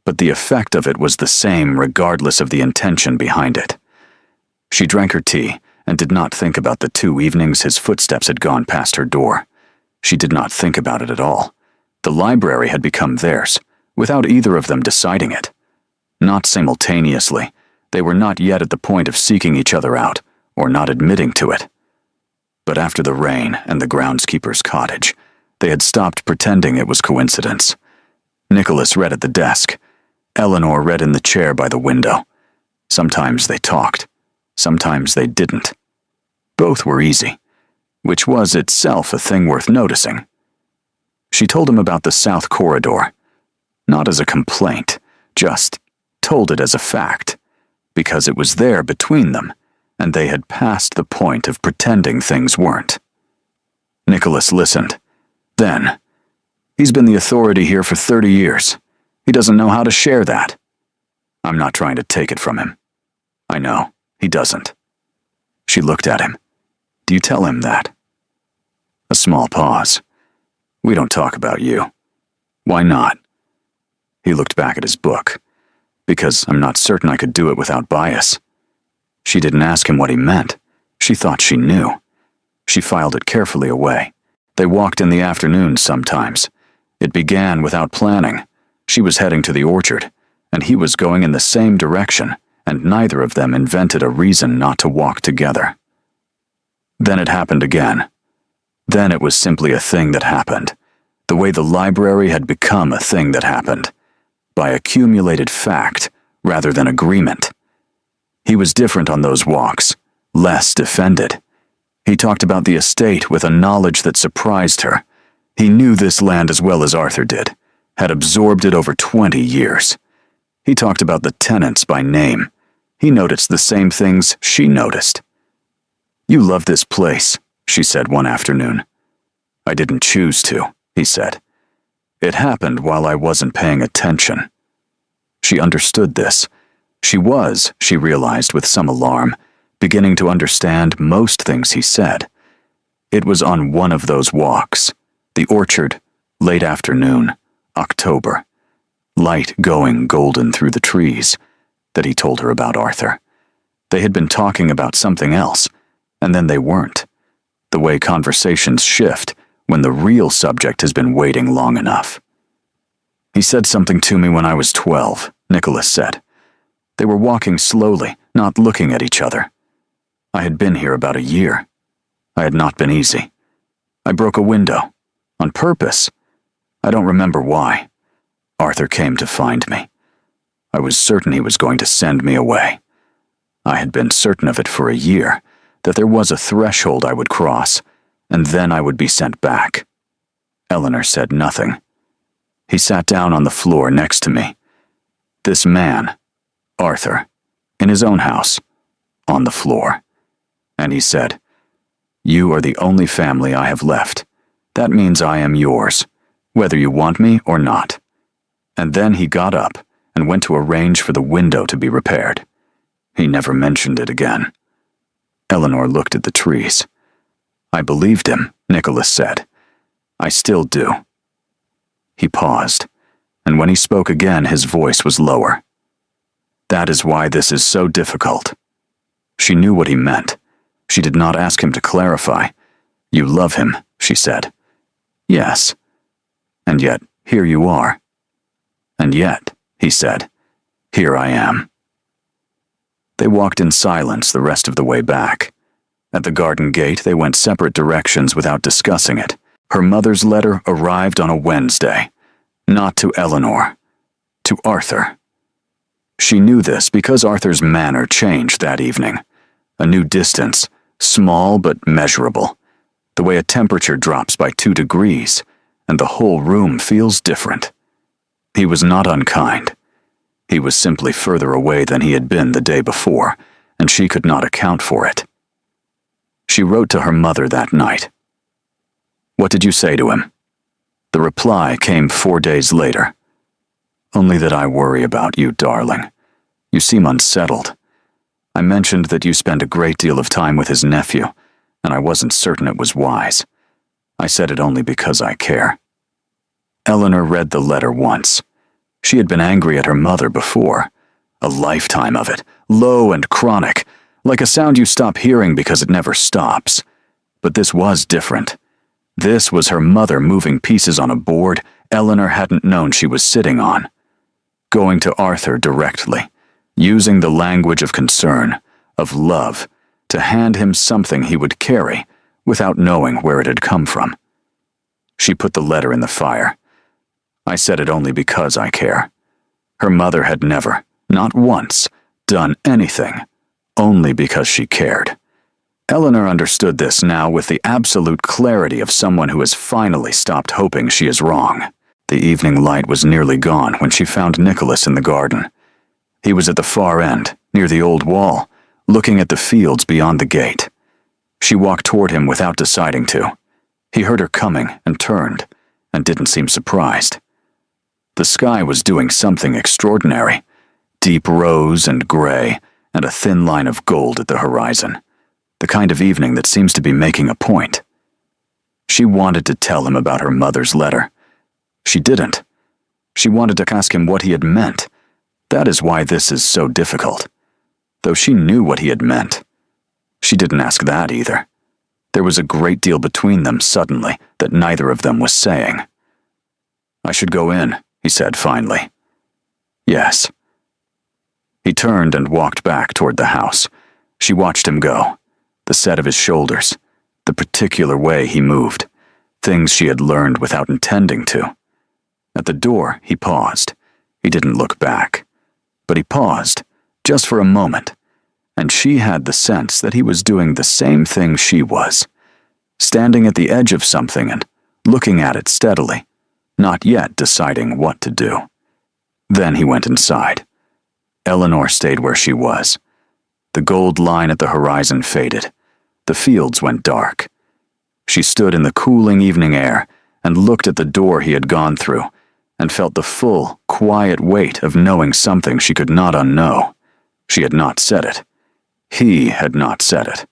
But the effect of it was the same regardless of the intention behind it. She drank her tea and did not think about the 2 evenings his footsteps had gone past her door. She did not think about it at all. The library had become theirs, without either of them deciding it. Not simultaneously. They were not yet at the point of seeking each other out, or not admitting to it. But after the rain and the groundskeeper's cottage, they had stopped pretending it was coincidence. Nicholas read at the desk. Eleanor read in the chair by the window. Sometimes they talked. Sometimes they didn't. Both were easy, which was itself a thing worth noticing. She told him about the South Corridor, not as a complaint, just told it as a fact, because it was there between them, and they had passed the point of pretending things weren't. Nicholas listened. Then, "He's been the authority here for 30 years. He doesn't know how to share that. I'm not trying to take it from him. I know, he doesn't." She looked at him. "Do you tell him that?" A small pause. "We don't talk about you." "Why not?" He looked back at his book. "Because I'm not certain I could do it without bias." She didn't ask him what he meant. She thought she knew. She filed it carefully away. They walked in the afternoon sometimes. It began without planning. She was heading to the orchard, and he was going in the same direction, and neither of them invented a reason not to walk together. Then it happened again. Then it was simply a thing that happened, the way the library had become a thing that happened, by accumulated fact rather than agreement. He was different on those walks, less defended. He talked about the estate with a knowledge that surprised her. He knew this land as well as Arthur did, had absorbed it over 20 years. He talked about the tenants by name. He noticed the same things she noticed. "You love this place," she said one afternoon. "I didn't choose to," he said. "It happened while I wasn't paying attention." She understood this. She realized with some alarm, beginning to understand most things he said. It was on one of those walks, the orchard, late afternoon, October, light going golden through the trees, that he told her about Arthur. They had been talking about something else, and then they weren't. The way conversations shift when the real subject has been waiting long enough. "He said something to me when I was 12, Nicholas said. They were walking slowly, not looking at each other. I had been here about a year. I had not been easy. I broke a window. On purpose. I don't remember why. Arthur came to find me. I was certain he was going to send me away. I had been certain of it for a year, that there was a threshold I would cross, and then I would be sent back." Eleanor said nothing. He sat down on the floor next to me. This man, Arthur, in his own house, on the floor. And he said, "You are the only family I have left. That means I am yours, whether you want me or not." And then he got up and went to arrange for the window to be repaired. He never mentioned it again. Eleanor looked at the trees. "I believed him," Nicholas said. "I still do." He paused, and when he spoke again, his voice was lower. "That is why this is so difficult." She knew what he meant. She did not ask him to clarify. "You love him," she said. "Yes. And yet, here you are." "And yet," he said, "here I am." They walked in silence the rest of the way back. At the garden gate, they went separate directions without discussing it. Her mother's letter arrived on a Wednesday. Not to Eleanor. To Arthur. She knew this because Arthur's manner changed that evening. A new distance, Small but measurable, the way a temperature drops by 2 degrees, and the whole room feels different. He was not unkind. He was simply further away than he had been the day before, and she could not account for it. She wrote to her mother that night. "What did you say to him?" The reply came 4 days later. "Only that I worry about you, darling. You seem unsettled. I mentioned that you spend a great deal of time with his nephew, and I wasn't certain it was wise. I said it only because I care." Eleanor read the letter once. She had been angry at her mother before. A lifetime of it, low and chronic, like a sound you stop hearing because it never stops. But this was different. This was her mother moving pieces on a board Eleanor hadn't known she was sitting on. Going to Arthur directly, using the language of concern, of love, to hand him something he would carry without knowing where it had come from. She put the letter in the fire. I said it only because I care. Her mother had never, not once, done anything, only because she cared. Eleanor understood this now with the absolute clarity of someone who has finally stopped hoping she is wrong. The evening light was nearly gone when she found Nicholas in the garden. He was at the far end, near the old wall, looking at the fields beyond the gate. She walked toward him without deciding to. He heard her coming and turned, and didn't seem surprised. The sky was doing something extraordinary. Deep rose and gray, and a thin line of gold at the horizon. The kind of evening that seems to be making a point. She wanted to tell him about her mother's letter. She didn't. She wanted to ask him what he had meant. That is why this is so difficult. Though she knew what he had meant. She didn't ask that either. There was a great deal between them suddenly that neither of them was saying. "I should go in," he said finally. "Yes." He turned and walked back toward the house. She watched him go. The set of his shoulders, the particular way he moved, things she had learned without intending to. At the door, he paused. He didn't look back. But he paused, just for a moment, and she had the sense that he was doing the same thing she was, standing at the edge of something and looking at it steadily, not yet deciding what to do. Then he went inside. Eleanor stayed where she was. The gold line at the horizon faded. The fields went dark. She stood in the cooling evening air and looked at the door he had gone through and felt the full, quiet weight of knowing something she could not unknow. She had not said it. He had not said it.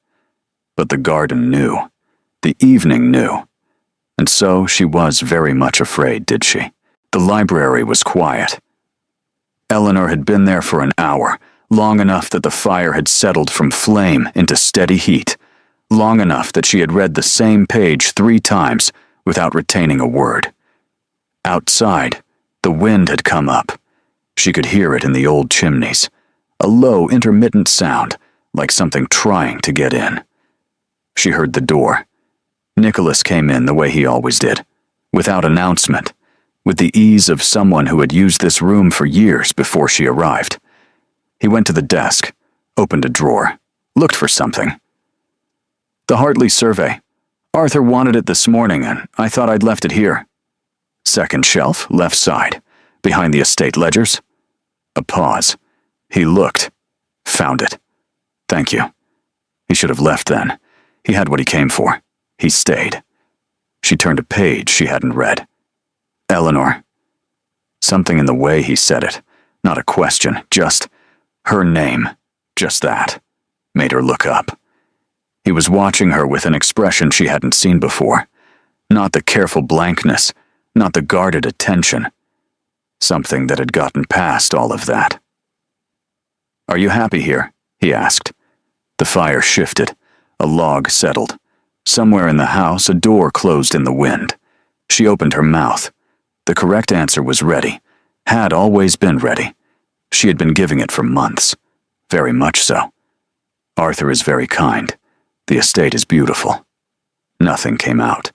But the garden knew. The evening knew. And so she was very much afraid, did she? The library was quiet. Eleanor had been there for an hour, long enough that the fire had settled from flame into steady heat, long enough that she had read the same page 3 times without retaining a word. Outside, the wind had come up. She could hear it in the old chimneys, a low, intermittent sound, like something trying to get in. She heard the door. Nicholas came in the way he always did, without announcement, with the ease of someone who had used this room for years before she arrived. He went to the desk, opened a drawer, looked for something. "The Hartley survey. Arthur wanted it this morning, and I thought I'd left it here." Second shelf, left side, behind the estate ledgers. A pause. He looked. Found it. "Thank you." He should have left then. He had what he came for. He stayed. She turned a page she hadn't read. "Eleanor." Something in the way he said it, not a question, just her name, just that, made her look up. He was watching her with an expression she hadn't seen before. Not the careful blankness, not the guarded attention. Something that had gotten past all of that. "Are you happy here?" he asked. The fire shifted. A log settled. Somewhere in the house, a door closed in the wind. She opened her mouth. The correct answer was ready, had always been ready. She had been giving it for months. Very much so. Arthur is very kind. The estate is beautiful. Nothing came out.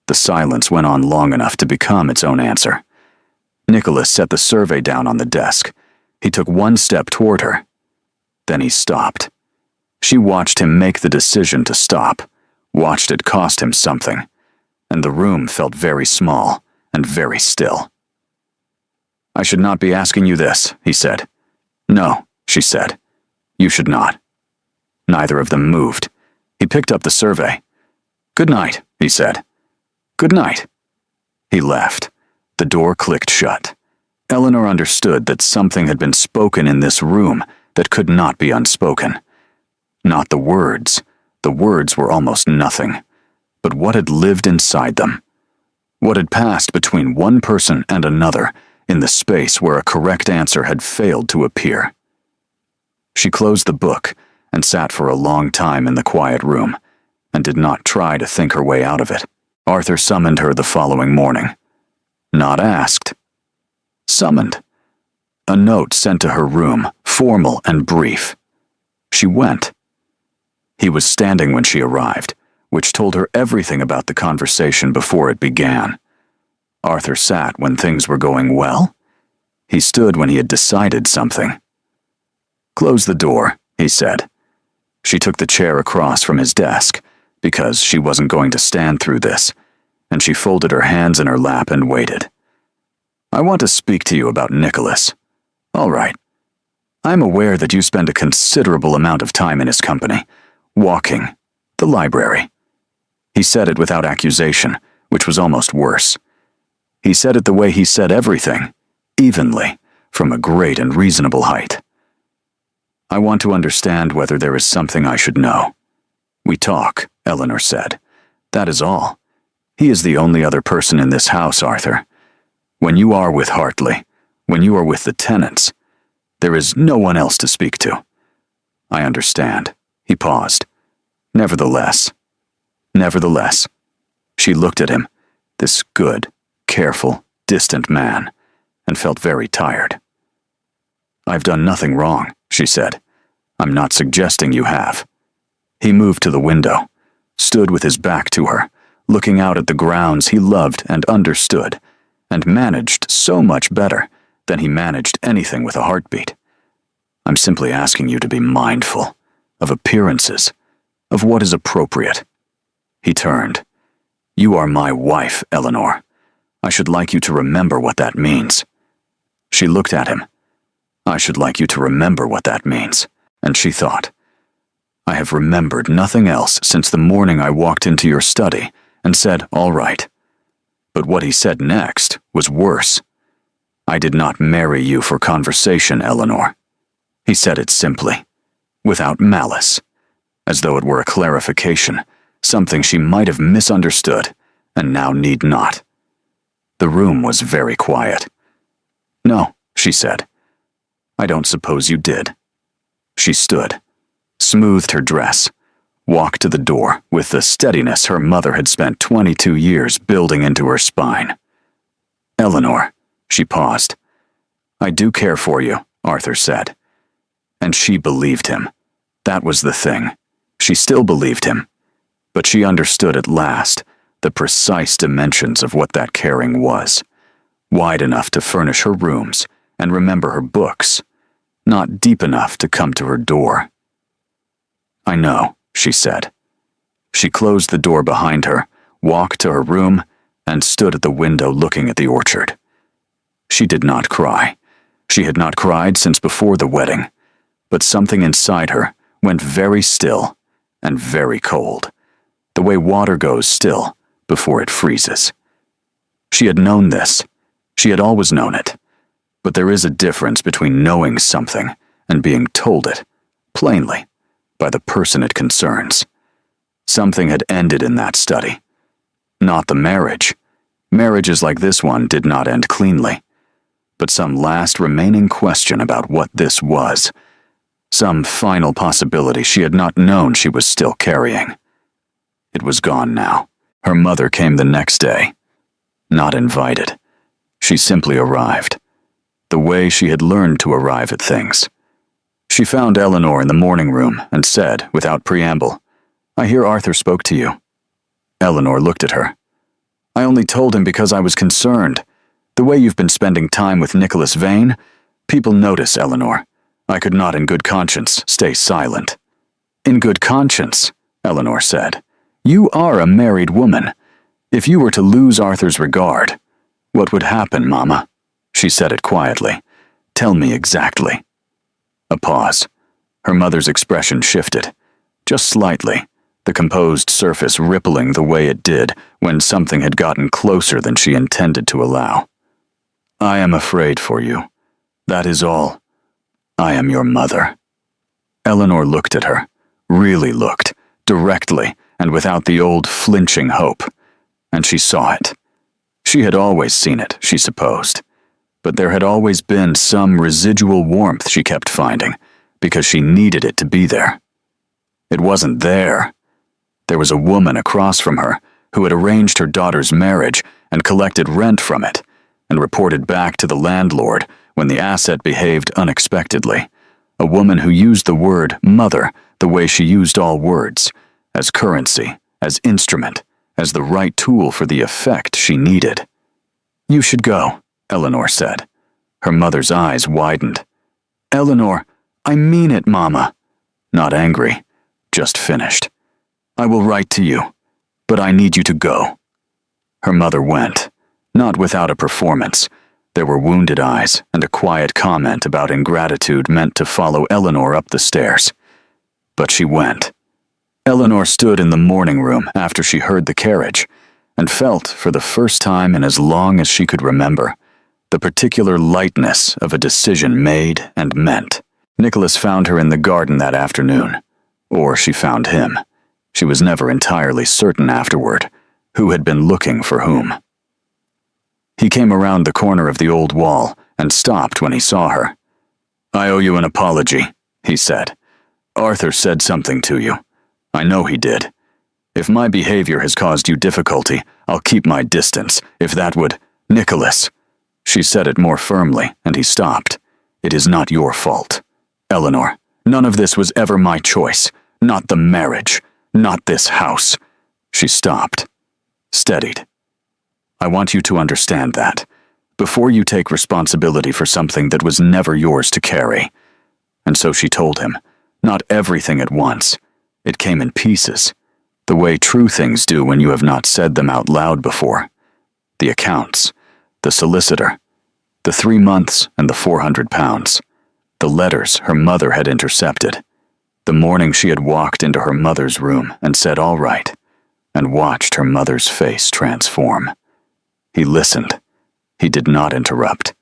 The silence went on long enough to become its own answer. Nicholas set the survey down on the desk. He took one step toward her. Then he stopped. She watched him make the decision to stop, watched it cost him something, and the room felt very small and very still. "I should not be asking you this," he said. "No," she said. "You should not." Neither of them moved. He picked up the survey. "Good night," he said. "Good night." He left. The door clicked shut. Eleanor understood that something had been spoken in this room that could not be unspoken. Not the words. The words were almost nothing. But what had lived inside them? What had passed between one person and another in the space where a correct answer had failed to appear? She closed the book and sat for a long time in the quiet room, and did not try to think her way out of it. Arthur summoned her the following morning. Not asked. Summoned. A note sent to her room, formal and brief. She went. He was standing when she arrived, which told her everything about the conversation before it began. Arthur sat when things were going well. He stood when he had decided something. "Close the door," he said. She took the chair across from his desk, because she wasn't going to stand through this, and she folded her hands in her lap and waited. "I want to speak to you about Nicholas." "All right. I'm aware that you spend a considerable amount of time in his company, walking, the library." He said it without accusation, which was almost worse. He said it the way he said everything, evenly, from a great and reasonable height. "I want to understand whether there is something I should know." "We talk," Eleanor said. "That is all. He is the only other person in this house, Arthur. When you are with Hartley, when you are with the tenants, there is no one else to speak to." "I understand." He paused. Nevertheless. She looked at him, this good, careful, distant man, and felt very tired. "I've done nothing wrong," she said. "I'm not suggesting you have." He moved to the window, stood with his back to her, looking out at the grounds he loved and understood, and managed so much better than he managed anything with a heartbeat. "I'm simply asking you to be mindful of appearances, of what is appropriate." He turned. "You are my wife, Eleanor. I should like you to remember what that means." She looked at him. "I should like you to remember what that means." And she thought, "I have remembered nothing else since the morning I walked into your study and said, 'All right.'" But what he said next was worse. "I did not marry you for conversation, Eleanor." He said it simply, without malice, as though it were a clarification, something she might have misunderstood and now need not. The room was very quiet. "No," she said. "I don't suppose you did." She stood, smoothed her dress, walked to the door with the steadiness her mother had spent 22 years building into her spine. "Eleanor," she paused. "I do care for you," Arthur said. And she believed him. That was the thing. She still believed him. But she understood at last the precise dimensions of what that caring was. Wide enough to furnish her rooms and remember her books, not deep enough to come to her door. "I know," she said. She closed the door behind her, walked to her room, and stood at the window looking at the orchard. She did not cry. She had not cried since before the wedding, but something inside her went very still and very cold, the way water goes still before it freezes. She had known this. She had always known it. But there is a difference between knowing something and being told it, plainly, by the person it concerns. Something had ended in that study. Not the marriage. Marriages like this one did not end cleanly. But some last remaining question about what this was. Some final possibility she had not known she was still carrying. It was gone now. Her mother came the next day. Not invited. She simply arrived. The way she had learned to arrive at things. She found Eleanor in the morning room and said, without preamble, "I hear Arthur spoke to you." Eleanor looked at her. "I only told him because I was concerned. The way you've been spending time with Nicholas Vane, people notice, Eleanor. I could not in good conscience stay silent." In good conscience, Eleanor said. You are a married woman. If you were to lose Arthur's regard, what would happen, Mama? She said it quietly. Tell me exactly. A pause. Her mother's expression shifted. Just slightly, the composed surface rippling the way it did when something had gotten closer than she intended to allow. I am afraid for you. That is all. I am your mother. Eleanor looked at her, really looked, directly and without the old flinching hope. And she saw it. She had always seen it, she supposed. But there had always been some residual warmth she kept finding, because she needed it to be there. It wasn't there. There was a woman across from her who had arranged her daughter's marriage and collected rent from it, and reported back to the landlord when the asset behaved unexpectedly. A woman who used the word mother the way she used all words, as currency, as instrument, as the right tool for the effect she needed. You should go, Eleanor said. Her mother's eyes widened. Eleanor, I mean it, Mama. Not angry, just finished. I will write to you, but I need you to go. Her mother went, not without a performance. There were wounded eyes and a quiet comment about ingratitude meant to follow Eleanor up the stairs. But she went. Eleanor stood in the morning room after she heard the carriage, and felt, for the first time in as long as she could remember, the particular lightness of a decision made and meant. Nicholas found her in the garden that afternoon. Or she found him. She was never entirely certain afterward who had been looking for whom. He came around the corner of the old wall and stopped when he saw her. I owe you an apology, he said. Arthur said something to you. I know he did. If my behavior has caused you difficulty, I'll keep my distance, if that would— Nicholas. She said it more firmly, and he stopped. It is not your fault. Eleanor, none of this was ever my choice. Not the marriage. Not this house. She stopped. Steadied. I want you to understand that, before you take responsibility for something that was never yours to carry. And so she told him, not everything at once. It came in pieces, the way true things do when you have not said them out loud before. The accounts, the solicitor, the 3 months and the £400, the letters her mother had intercepted, the morning she had walked into her mother's room and said all right, and watched her mother's face transform. He listened. He did not interrupt.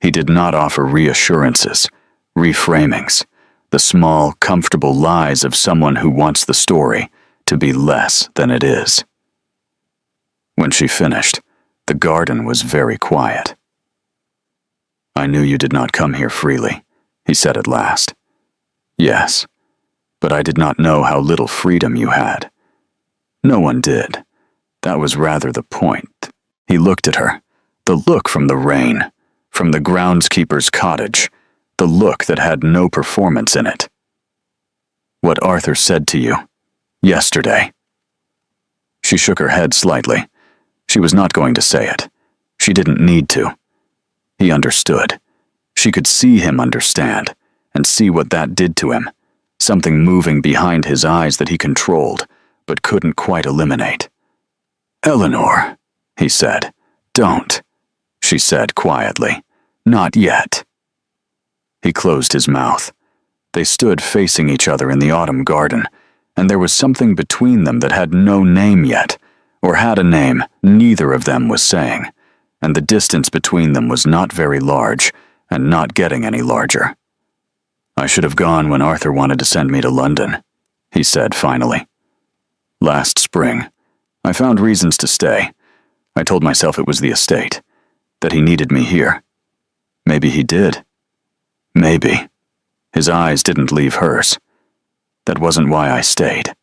He did not offer reassurances, reframings, the small, comfortable lies of someone who wants the story to be less than it is. When she finished, the garden was very quiet. I knew you did not come here freely, he said at last. Yes, but I did not know how little freedom you had. No one did. That was rather the point. He looked at her, the look from the rain, from the groundskeeper's cottage, the look that had no performance in it. What Arthur said to you, yesterday. She shook her head slightly. She was not going to say it. She didn't need to. He understood. She could see him understand, and see what that did to him, something moving behind his eyes that he controlled, but couldn't quite eliminate. Eleanor, he said. Don't, she said quietly. Not yet. He closed his mouth. They stood facing each other in the autumn garden, and there was something between them that had no name yet, or had a name neither of them was saying, and the distance between them was not very large, and not getting any larger. I should have gone when Arthur wanted to send me to London, he said finally. Last spring, I found reasons to stay. I told myself it was the estate, that he needed me here. Maybe he did. Maybe. His eyes didn't leave hers. That wasn't why I stayed.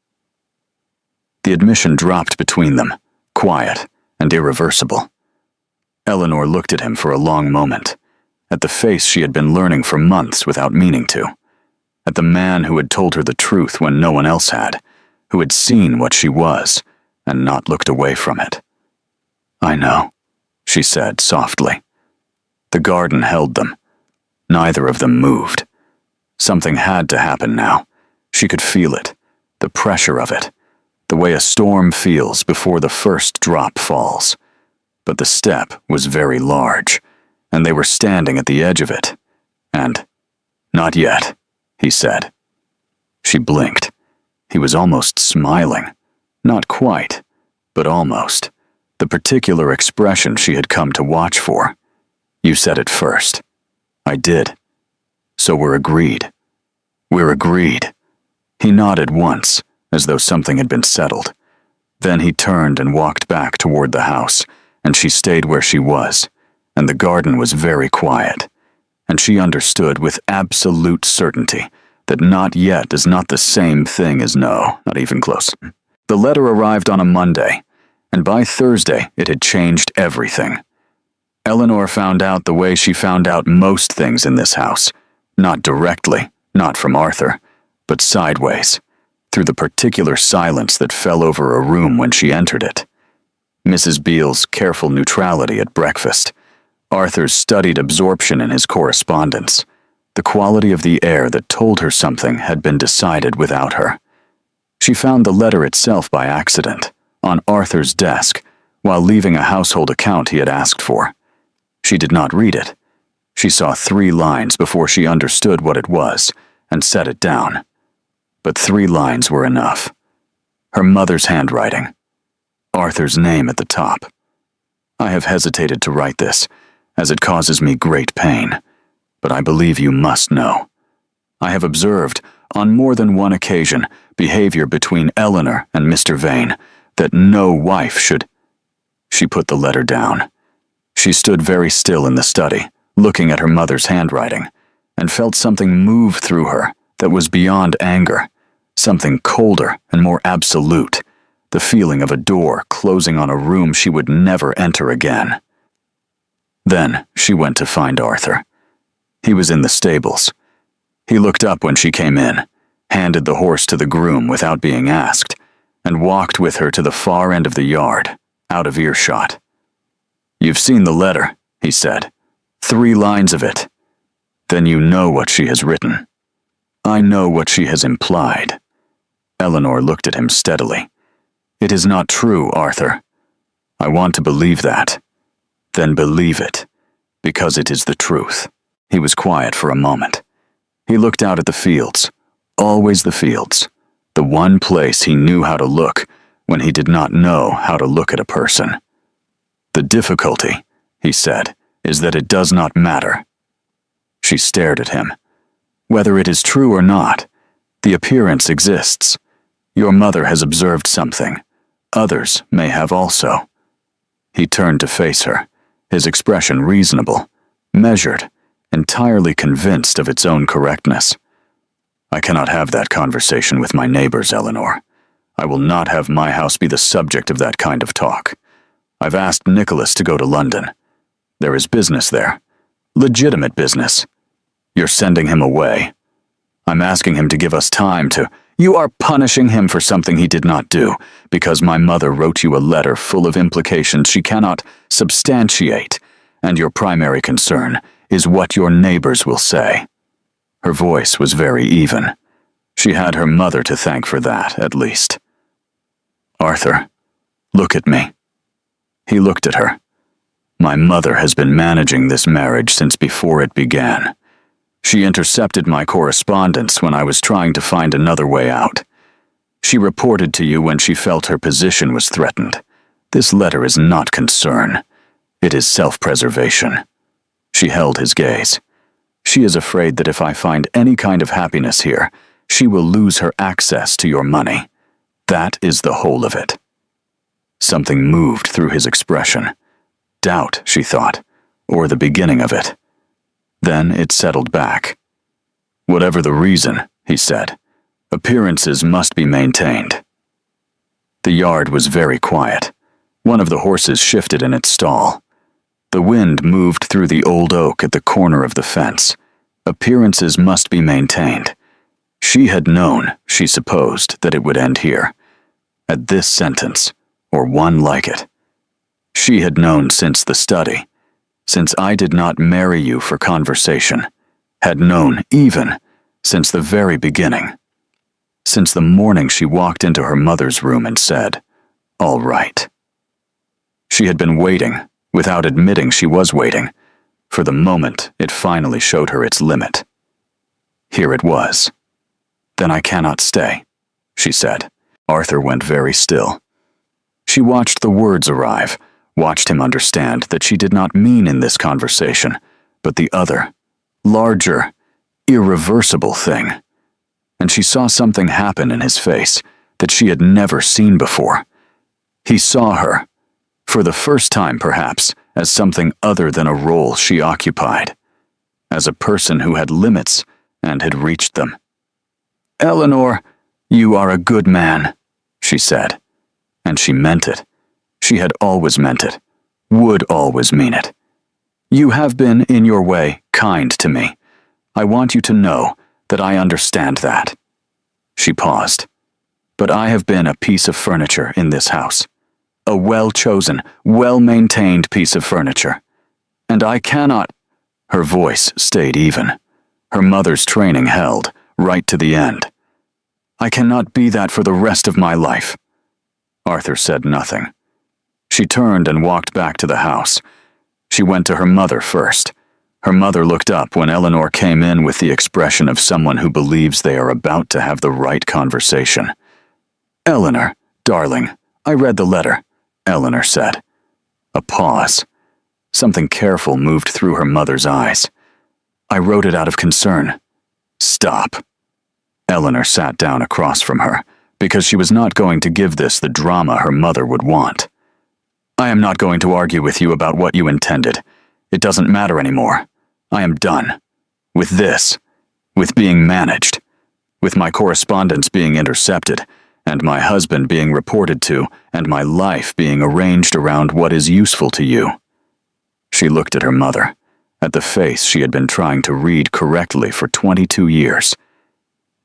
The admission dropped between them, quiet and irreversible. Eleanor looked at him for a long moment, at the face she had been learning for months without meaning to, at the man who had told her the truth when no one else had, who had seen what she was and not looked away from it. I know, she said softly. The garden held them. Neither of them moved. Something had to happen now. She could feel it, the pressure of it, the way a storm feels before the first drop falls. But the step was very large, and they were standing at the edge of it. And, "Not yet," he said. She blinked. He was almost smiling. Not quite, but almost. The particular expression she had come to watch for. "You said it first." "I did." "So we're agreed." "We're agreed." He nodded once, as though something had been settled. Then he turned and walked back toward the house, and she stayed where she was, and the garden was very quiet, and she understood with absolute certainty that not yet is not the same thing as no, not even close. The letter arrived on a Monday, and by Thursday it had changed everything. Eleanor found out the way she found out most things in this house, not directly, not from Arthur, but sideways, through the particular silence that fell over a room when she entered it. Mrs. Beale's careful neutrality at breakfast, Arthur's studied absorption in his correspondence, the quality of the air that told her something had been decided without her. She found the letter itself by accident, on Arthur's desk, while leaving a household account he had asked for. She did not read it. She saw 3 lines before she understood what it was, and set it down. But 3 lines were enough. Her mother's handwriting. Arthur's name at the top. "I have hesitated to write this, as it causes me great pain, but I believe you must know. I have observed, on more than one occasion, behavior between Eleanor and Mr. Vane that no wife should—" She put the letter down. She stood very still in the study, looking at her mother's handwriting, and felt something move through her that was beyond anger, something colder and more absolute, the feeling of a door closing on a room she would never enter again. Then she went to find Arthur. He was in the stables. He looked up when she came in, handed the horse to the groom without being asked, and walked with her to the far end of the yard, out of earshot. "You've seen the letter," he said. 3 lines of it. "Then you know what she has written." "I know what she has implied." Eleanor looked at him steadily. "It is not true, Arthur." "I want to believe that." "Then believe it, because it is the truth." He was quiet for a moment. He looked out at the fields, always the fields, the one place he knew how to look when he did not know how to look at a person. "The difficulty," he said, "is that it does not matter." She stared at him. "Whether it is true or not, the appearance exists. Your mother has observed something. Others may have also." He turned to face her, his expression reasonable, measured, entirely convinced of its own correctness. "I cannot have that conversation with my neighbors, Eleanor. I will not have my house be the subject of that kind of talk. I've asked Nicholas to go to London. There is business there. Legitimate business. You're sending him away. I'm asking him to give us time to—" "You are punishing him for something he did not do, because my mother wrote you a letter full of implications she cannot substantiate, and your primary concern is what your neighbors will say." Her voice was very even. She had her mother to thank for that, at least. "Arthur, look at me." He looked at her. "My mother has been managing this marriage since before it began. She intercepted my correspondence when I was trying to find another way out. She reported to you when she felt her position was threatened. This letter is not concern. It is self-preservation." She held his gaze. "She is afraid that if I find any kind of happiness here, she will lose her access to your money. That is the whole of it." Something moved through his expression. Doubt, she thought, or the beginning of it. Then it settled back. "Whatever the reason," he said, "appearances must be maintained." The yard was very quiet. One of the horses shifted in its stall. The wind moved through the old oak at the corner of the fence. Appearances must be maintained. She had known, she supposed, that it would end here. At this sentence, or one like it. She had known since the study, since I did not marry you for conversation, had known even since the very beginning. since the morning she walked into her mother's room and said, "All right." She had been waiting, without admitting she was waiting, for the moment it finally showed her its limit. Here it was. "Then I cannot stay," she said. Arthur went very still. She watched the words arrive, watched him understand that she did not mean in this conversation, but the other, larger, irreversible thing. And she saw something happen in his face that she had never seen before. He saw her, for the first time perhaps, as something other than a role she occupied, as a person who had limits and had reached them. "Eleanor, you are a good man," she said. And she meant it. She had always meant it, would always mean it. "You have been, in your way, kind to me. I want you to know that I understand that." She paused. "But I have been a piece of furniture in this house. A well-chosen, well-maintained piece of furniture. And I cannot—" Her voice stayed even. Her mother's training held, right to the end. "I cannot be that for the rest of my life." Arthur said nothing. She turned and walked back to the house. She went to her mother first. Her mother looked up when Eleanor came in with the expression of someone who believes they are about to have the right conversation. "Eleanor, darling, I read the letter," Eleanor said. A pause. Something careful moved through her mother's eyes. "I wrote it out of concern." "Stop." Eleanor sat down across from her, because she was not going to give this the drama her mother would want. "I am not going to argue with you about what you intended. It doesn't matter anymore. I am done. With this. With being managed. With my correspondence being intercepted, and my husband being reported to, and my life being arranged around what is useful to you." She looked at her mother, at the face she had been trying to read correctly for 22 years.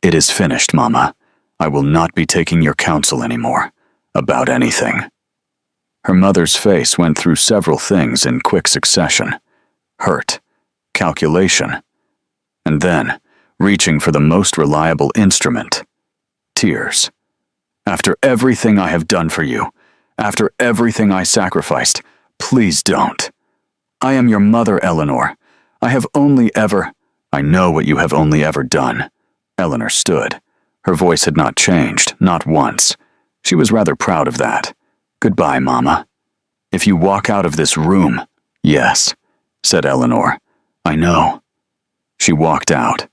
"It is finished, Mama. I will not be taking your counsel anymore. About anything." Her mother's face went through several things in quick succession. Hurt. Calculation. And then, reaching for the most reliable instrument. Tears. "After everything I have done for you, after everything I sacrificed, please don't. I am your mother, Eleanor. I have only ever—" "I know what you have only ever done." Eleanor stood. Her voice had not changed, not once. She was rather proud of that. "Goodbye, Mama. If you walk out of this room—" "Yes," said Eleanor. "I know." She walked out.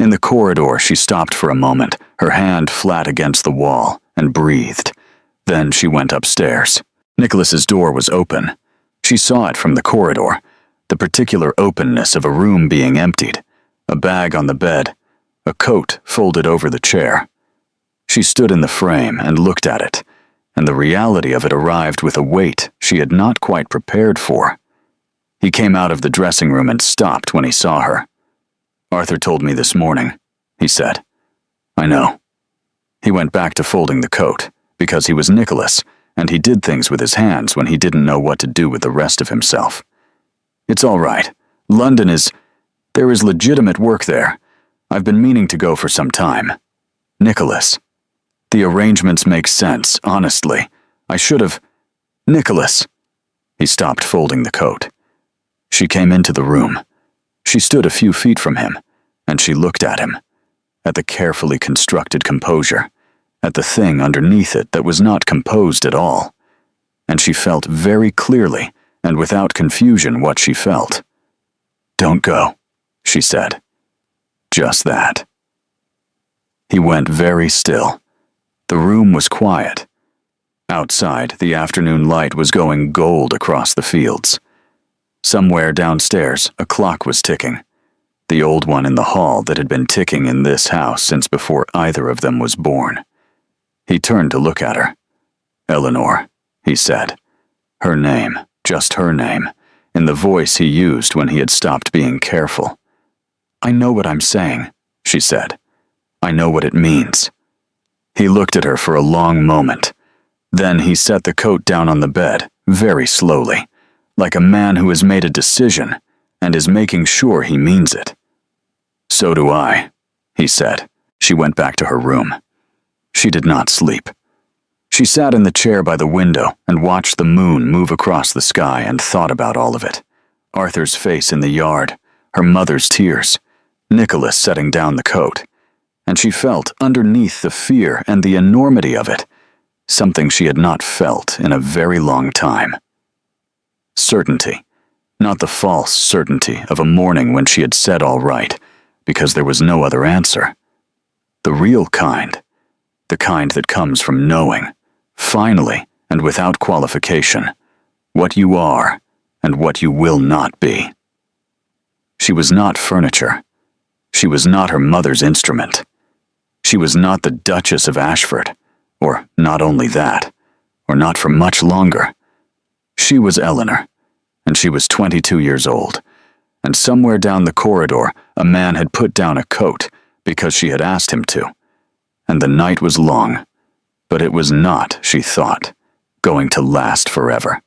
In the corridor, she stopped for a moment, her hand flat against the wall, and breathed. Then she went upstairs. Nicholas's door was open. She saw it from the corridor, the particular openness of a room being emptied, a bag on the bed, a coat folded over the chair. She stood in the frame and looked at it, and the reality of it arrived with a weight she had not quite prepared for. He came out of the dressing room and stopped when he saw her. "Arthur told me this morning," he said. "I know." He went back to folding the coat, because he was Nicholas, and he did things with his hands when he didn't know what to do with the rest of himself. "It's all right. London is— there is legitimate work there. I've been meaning to go for some time. Nicholas. The arrangements make sense, honestly. I should have— Nicholas." He stopped folding the coat. She came into the room. She stood a few feet from him, and she looked at him, at the carefully constructed composure, at the thing underneath it that was not composed at all. And she felt very clearly and without confusion what she felt. "Don't go," she said. Just that. He went very still. The room was quiet. Outside, the afternoon light was going gold across the fields. Somewhere downstairs, a clock was ticking. The old one in the hall that had been ticking in this house since before either of them was born. He turned to look at her. "Eleanor," he said. Her name, just her name, in the voice he used when he had stopped being careful. "I know what I'm saying," she said. "I know what it means." He looked at her for a long moment. Then he set the coat down on the bed, very slowly, like a man who has made a decision and is making sure he means it. "So do I," he said. She went back to her room. She did not sleep. She sat in the chair by the window and watched the moon move across the sky and thought about all of it. Arthur's face in the yard, her mother's tears, Nicholas setting down the coat. And she felt, underneath the fear and the enormity of it, something she had not felt in a very long time. Certainty, not the false certainty of a morning when she had said all right, because there was no other answer. The real kind, the kind that comes from knowing, finally and without qualification, what you are and what you will not be. She was not furniture. She was not her mother's instrument. She was not the Duchess of Ashford, or not only that, or not for much longer. She was Eleanor, and she was 22 years old, and somewhere down the corridor a man had put down a coat because she had asked him to, and the night was long, but it was not, she thought, going to last forever.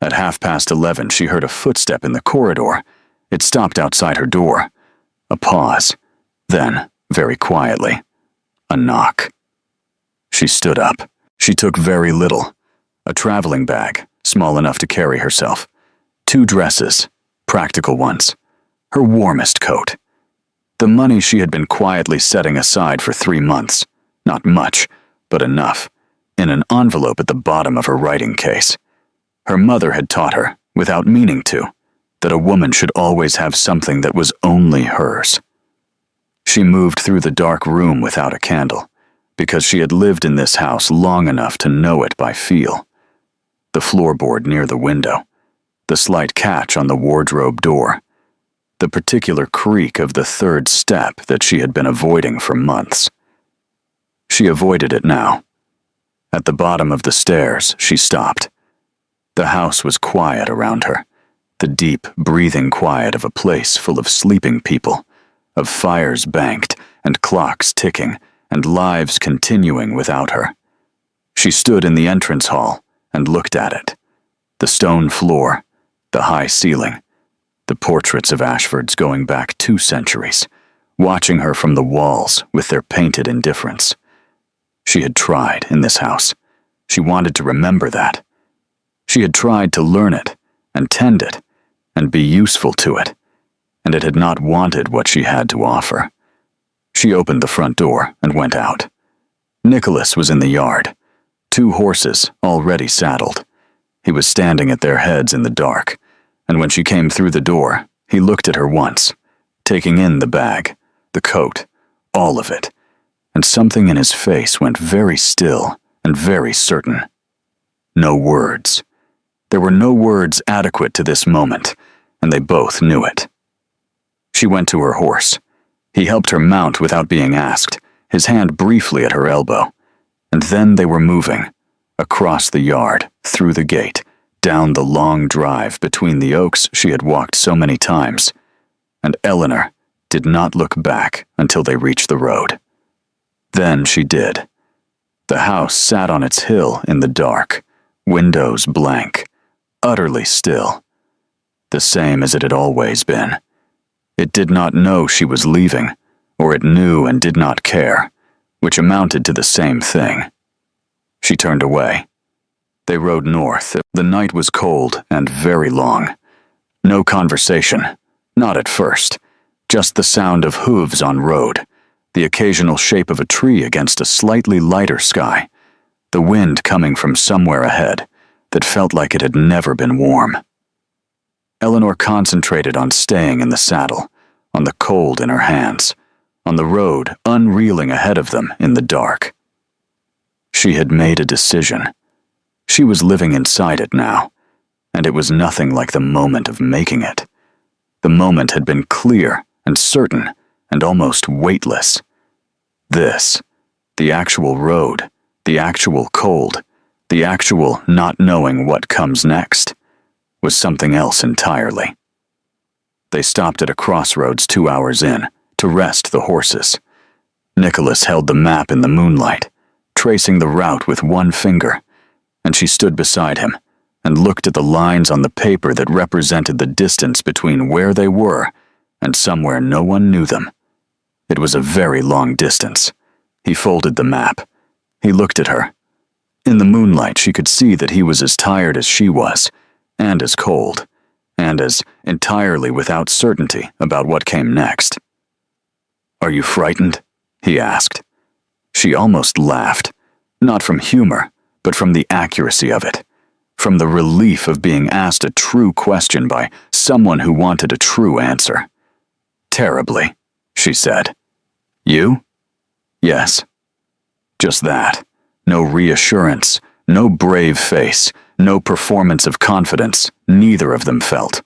At 11:30 she heard a footstep in the corridor. It stopped outside her door. A pause, then, very quietly, a knock. She stood up. She took very little. A traveling bag, small enough to carry herself. 2 dresses, practical ones. Her warmest coat. The money she had been quietly setting aside for 3 months. Not much, but enough. In an envelope at the bottom of her writing case. Her mother had taught her, without meaning to, that a woman should always have something that was only hers. She moved through the dark room without a candle, because she had lived in this house long enough to know it by feel. The floorboard near the window, the slight catch on the wardrobe door, the particular creak of the 3rd step that she had been avoiding for months. She avoided it now. At the bottom of the stairs, she stopped. The house was quiet around her, the deep, breathing quiet of a place full of sleeping people, of fires banked and clocks ticking and lives continuing without her. She stood in the entrance hall and looked at it. The stone floor, the high ceiling, the portraits of Ashfords going back 2 centuries, watching her from the walls with their painted indifference. She had tried in this house. She wanted to remember that. She had tried to learn it and tend it and be useful to it, and it had not wanted what she had to offer. She opened the front door and went out. Nicholas was in the yard, 2 horses already saddled. He was standing at their heads in the dark, and when she came through the door, he looked at her once, taking in the bag, the coat, all of it, and something in his face went very still and very certain. No words. There were no words adequate to this moment, and they both knew it. She went to her horse. He helped her mount without being asked, his hand briefly at her elbow, and then they were moving, across the yard, through the gate, down the long drive between the oaks she had walked so many times, and Eleanor did not look back until they reached the road. Then she did. The house sat on its hill in the dark, windows blank, utterly still, the same as it had always been. It did not know she was leaving, or it knew and did not care, which amounted to the same thing. She turned away. They rode north. The night was cold and very long. No conversation, not at first, just the sound of hooves on road, the occasional shape of a tree against a slightly lighter sky, the wind coming from somewhere ahead that felt like it had never been warm. Eleanor concentrated on staying in the saddle, on the cold in her hands, on the road unreeling ahead of them in the dark. She had made a decision. She was living inside it now, and it was nothing like the moment of making it. The moment had been clear and certain and almost weightless. This, the actual road, the actual cold, the actual not knowing what comes next, was something else entirely. They stopped at a crossroads 2 hours in to rest the horses. Nicholas held the map in the moonlight, tracing the route with one finger, and she stood beside him and looked at the lines on the paper that represented the distance between where they were and somewhere no one knew them. It was a very long distance. He folded the map, He looked at her. In the moonlight, she could see that he was as tired as she was, and as cold, and as entirely without certainty about what came next. "Are you frightened?" he asked. She almost laughed, not from humor, but from the accuracy of it, from the relief of being asked a true question by someone who wanted a true answer. "Terribly," she said. "You?" "Yes." Just that. No reassurance, no brave face, no performance of confidence, neither of them felt.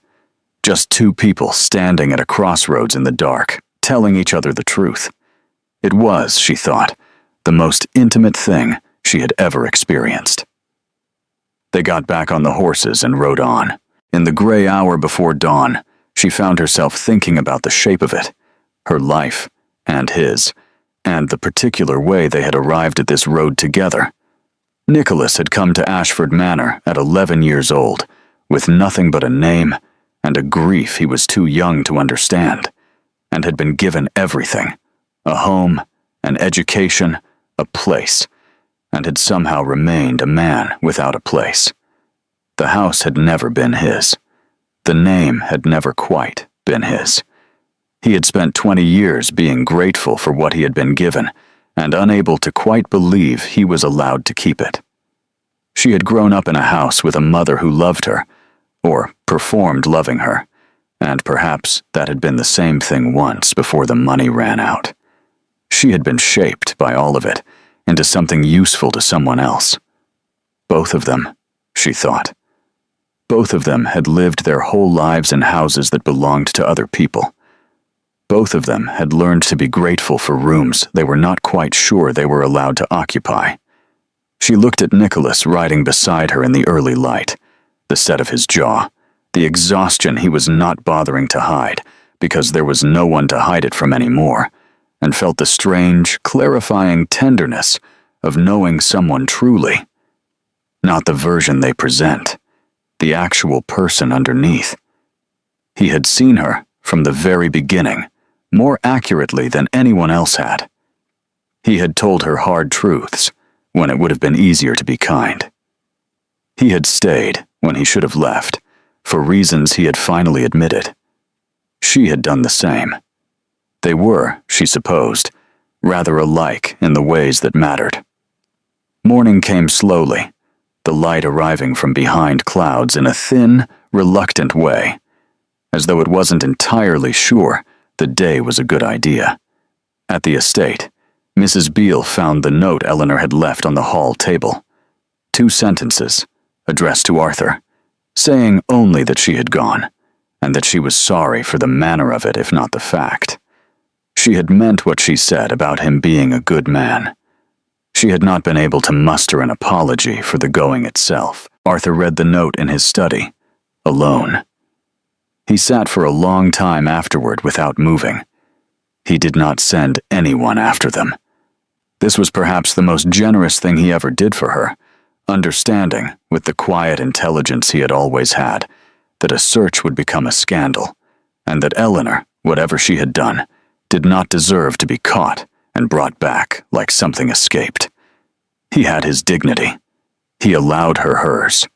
Just two people standing at a crossroads in the dark, telling each other the truth. It was, she thought, the most intimate thing she had ever experienced. They got back on the horses and rode on. In the gray hour before dawn, she found herself thinking about the shape of it, her life, and his, and the particular way they had arrived at this road together. Nicholas had come to Ashford Manor at 11 years old, with nothing but a name and a grief he was too young to understand, and had been given everything, a home, an education, a place, and had somehow remained a man without a place. The house had never been his. The name had never quite been his. He had spent 20 years being grateful for what he had been given, and unable to quite believe he was allowed to keep it. She had grown up in a house with a mother who loved her, or performed loving her, and perhaps that had been the same thing once before the money ran out. She had been shaped by all of it into something useful to someone else. Both of them, she thought. Both of them had lived their whole lives in houses that belonged to other people. Both of them had learned to be grateful for rooms they were not quite sure they were allowed to occupy. She looked at Nicholas riding beside her in the early light, the set of his jaw, the exhaustion he was not bothering to hide, because there was no one to hide it from anymore, and felt the strange, clarifying tenderness of knowing someone truly. Not the version they present, the actual person underneath. He had seen her from the very beginning, more accurately than anyone else had. He had told her hard truths, when it would have been easier to be kind. He had stayed when he should have left, for reasons he had finally admitted. She had done the same. They were, she supposed, rather alike in the ways that mattered. Morning came slowly, the light arriving from behind clouds in a thin, reluctant way, as though it wasn't entirely sure the day was a good idea. At the estate, Mrs. Beale found the note Eleanor had left on the hall table. 2 sentences, addressed to Arthur, saying only that she had gone, and that she was sorry for the manner of it if not the fact. She had meant what she said about him being a good man. She had not been able to muster an apology for the going itself. Arthur read the note in his study, alone. He sat for a long time afterward without moving. He did not send anyone after them. This was perhaps the most generous thing he ever did for her, understanding, with the quiet intelligence he had always had, that a search would become a scandal, and that Eleanor, whatever she had done, did not deserve to be caught and brought back like something escaped. He had his dignity. He allowed her hers.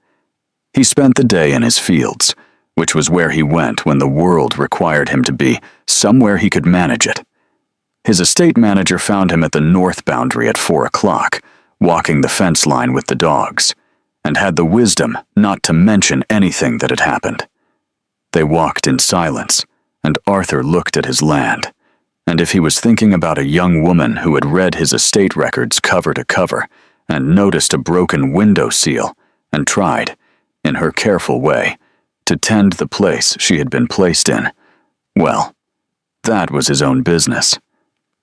He spent the day in his fields, which was where he went when the world required him to be, somewhere he could manage it. His estate manager found him at the north boundary at 4 o'clock, walking the fence line with the dogs, and had the wisdom not to mention anything that had happened. They walked in silence, and Arthur looked at his land, and if he was thinking about a young woman who had read his estate records cover to cover, and noticed a broken window seal, and tried, in her careful way, to tend the place she had been placed in, well, that was his own business.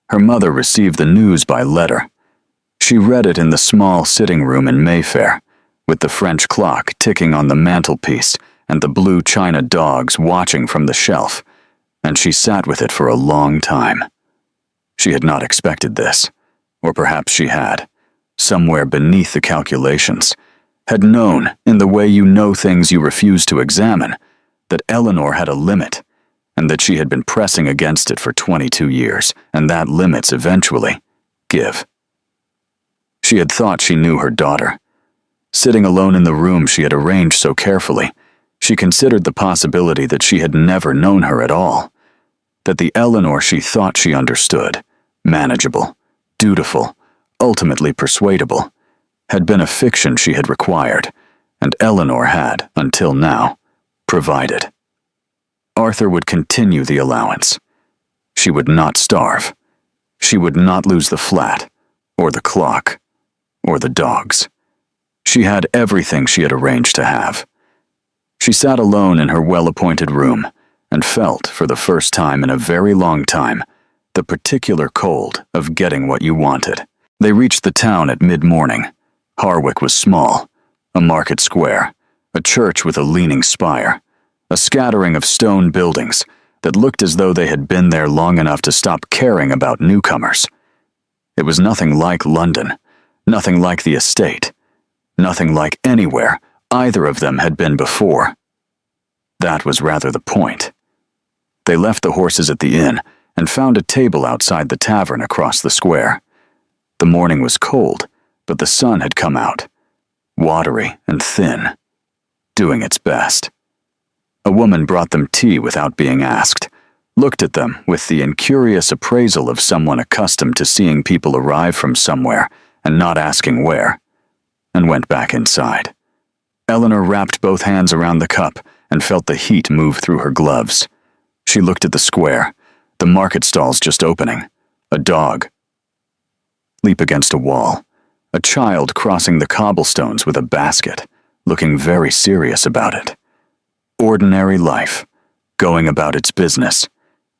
Her mother received the news by letter. She read it in the small sitting room in Mayfair, with the French clock ticking on the mantelpiece and the blue china dogs watching from the shelf, and she sat with it for a long time. She had not expected this, or perhaps she had, somewhere beneath the calculations, had known, in the way you know things you refuse to examine, that Eleanor had a limit, and that she had been pressing against it for 22 years, and that limits eventually give. She had thought she knew her daughter. Sitting alone in the room she had arranged so carefully, she considered the possibility that she had never known her at all. That the Eleanor she thought she understood, manageable, dutiful, ultimately persuadable, had been a fiction she had required, and Eleanor had, until now, provided. Arthur would continue the allowance. She would not starve. She would not lose the flat, or the clock, or the dogs. She had everything she had arranged to have. She sat alone in her well-appointed room and felt, for the first time in a very long time, the particular cold of getting what you wanted. They reached the town at mid-morning. Harwick was small, a market square, a church with a leaning spire, a scattering of stone buildings that looked as though they had been there long enough to stop caring about newcomers. It was nothing like London, nothing like the estate, nothing like anywhere either of them had been before. That was rather the point. They left the horses at the inn and found a table outside the tavern across the square. The morning was cold, but the sun had come out, watery and thin, doing its best. A woman brought them tea without being asked, looked at them with the incurious appraisal of someone accustomed to seeing people arrive from somewhere and not asking where, and went back inside. Eleanor wrapped both hands around the cup and felt the heat move through her gloves. She looked at the square, the market stalls just opening, a dog leap against a wall, a child crossing the cobblestones with a basket, looking very serious about it. Ordinary life, going about its business,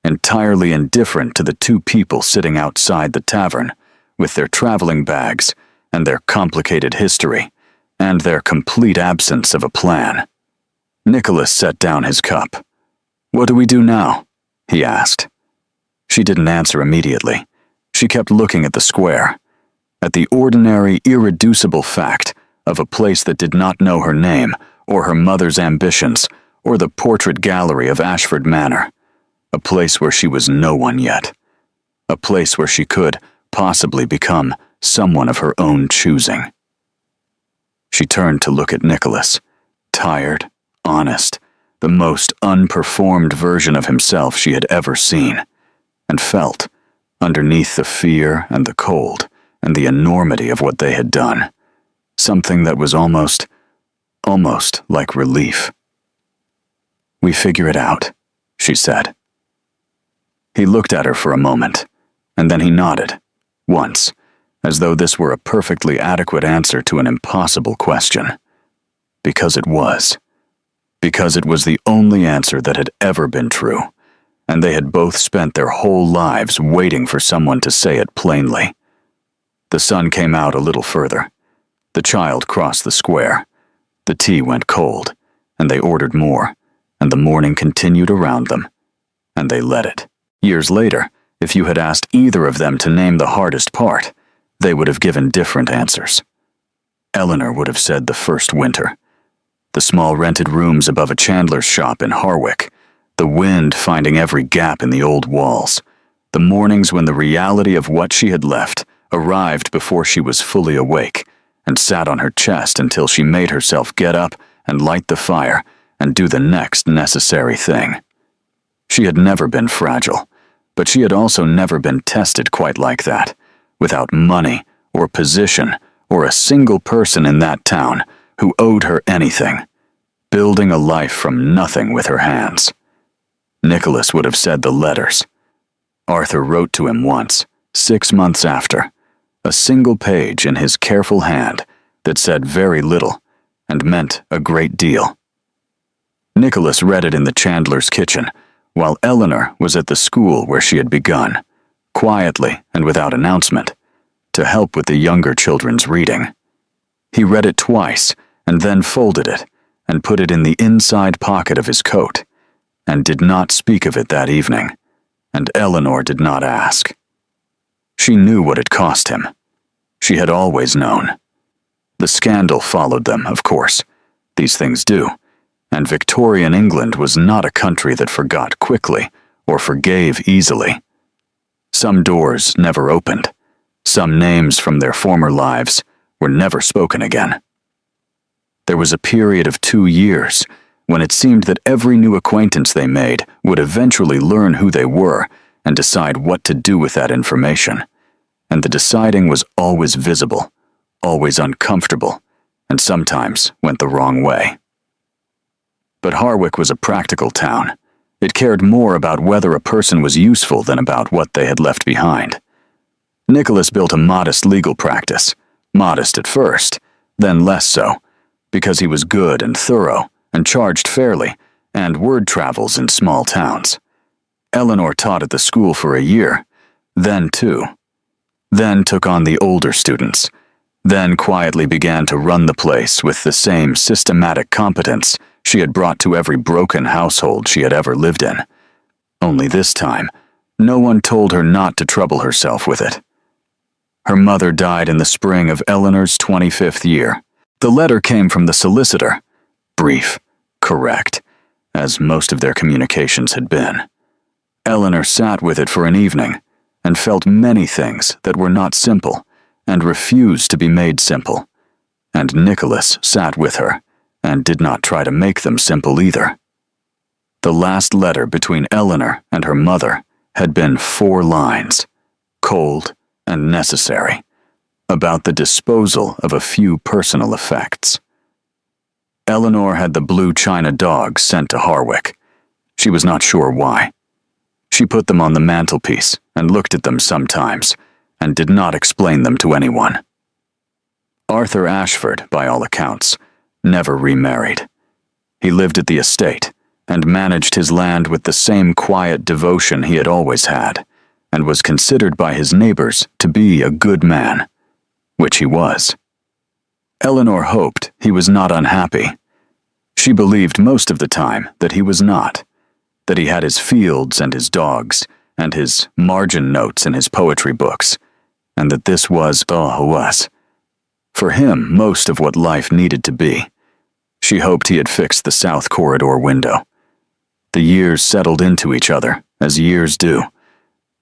entirely indifferent to the two people sitting outside the tavern with their traveling bags and their complicated history and their complete absence of a plan. Nicholas set down his cup. "What do we do now?" he asked. She didn't answer immediately. She kept looking at the square, at the ordinary, irreducible fact of a place that did not know her name or her mother's ambitions or the portrait gallery of Ashford Manor, a place where she was no one yet, a place where she could possibly become someone of her own choosing. She turned to look at Nicholas, tired, honest, the most unperformed version of himself she had ever seen, and felt, underneath the fear and the cold and the enormity of what they had done, something that was almost like relief. "We figure it out," she said. He looked at her for a moment, and then he nodded, once, as though this were a perfectly adequate answer to an impossible question. Because it was. Because it was the only answer that had ever been true, and they had both spent their whole lives waiting for someone to say it plainly. The sun came out a little further. The child crossed the square. The tea went cold, and they ordered more, and the morning continued around them, and they let it. Years later, if you had asked either of them to name the hardest part, they would have given different answers. Eleanor would have said the first winter. The small rented rooms above a chandler's shop in Harwick, the wind finding every gap in the old walls, the mornings when the reality of what she had left arrived before she was fully awake and sat on her chest until she made herself get up and light the fire and do the next necessary thing. She had never been fragile, but she had also never been tested quite like that, without money or position or a single person in that town who owed her anything, building a life from nothing with her hands. Nicholas would have said the letters. Arthur wrote to him once, 6 months after, a single page in his careful hand that said very little and meant a great deal. Nicholas read it in the chandler's kitchen, while Eleanor was at the school where she had begun, quietly and without announcement, to help with the younger children's reading. He read it twice and then folded it and put it in the inside pocket of his coat, and did not speak of it that evening, and Eleanor did not ask. She knew what it cost him. She had always known. The scandal followed them, of course. These things do. And Victorian England was not a country that forgot quickly or forgave easily. Some doors never opened. Some names from their former lives were never spoken again. There was a period of 2 years when it seemed that every new acquaintance they made would eventually learn who they were and decide what to do with that information. And the deciding was always visible, always uncomfortable, and sometimes went the wrong way. But Harwick was a practical town. It cared more about whether a person was useful than about what they had left behind. Nicholas built a modest legal practice, modest at first, then less so, because he was good and thorough and charged fairly, and word travels in small towns. Eleanor taught at the school for a year, then 2. Then took on the older students, then quietly began to run the place with the same systematic competence she had brought to every broken household she had ever lived in. Only this time, no one told her not to trouble herself with it. Her mother died in the spring of Eleanor's 25th year. The letter came from the solicitor, brief, correct, as most of their communications had been. Eleanor sat with it for an evening and felt many things that were not simple and refused to be made simple, and Nicholas sat with her and did not try to make them simple either. The last letter between Eleanor and her mother had been 4 lines, cold and necessary, about the disposal of a few personal effects. Eleanor had the blue china dogs sent to Harwick. She was not sure why. She put them on the mantelpiece and looked at them sometimes, and did not explain them to anyone. Arthur Ashford, by all accounts, never remarried. He lived at the estate and managed his land with the same quiet devotion he had always had, and was considered by his neighbors to be a good man, which he was. Eleanor hoped he was not unhappy. She believed most of the time that he was not, that he had his fields and his dogs, and his margin notes in his poetry books, and that this was for him most of what life needed to be. She hoped he had fixed the south corridor window. The years settled into each other, as years do.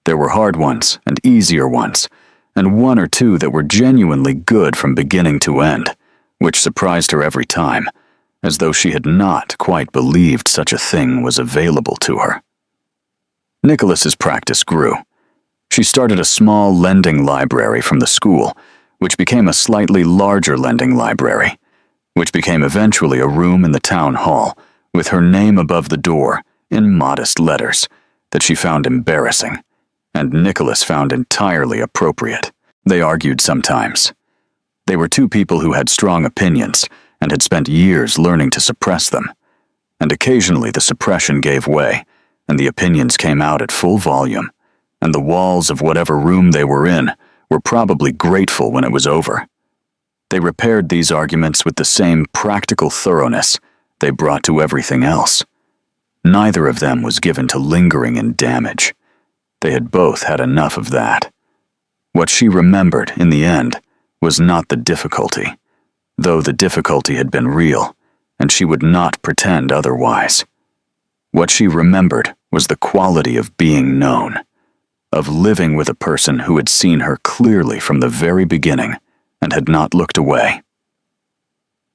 There were hard ones and easier ones, and 1 or 2 that were genuinely good from beginning to end, which surprised her every time, as though she had not quite believed such a thing was available to her. Nicholas's practice grew. She started a small lending library from the school, which became a slightly larger lending library, which became eventually a room in the town hall, with her name above the door, in modest letters, that she found embarrassing, and Nicholas found entirely appropriate. They argued sometimes. They were 2 people who had strong opinions, and had spent years learning to suppress them, and occasionally the suppression gave way, and the opinions came out at full volume, and the walls of whatever room they were in were probably grateful when it was over. They repaired these arguments with the same practical thoroughness they brought to everything else. Neither of them was given to lingering in damage. They had both had enough of that. What she remembered, in the end, was not the difficulty, though the difficulty had been real, and she would not pretend otherwise. What she remembered was the quality of being known, of living with a person who had seen her clearly from the very beginning and had not looked away,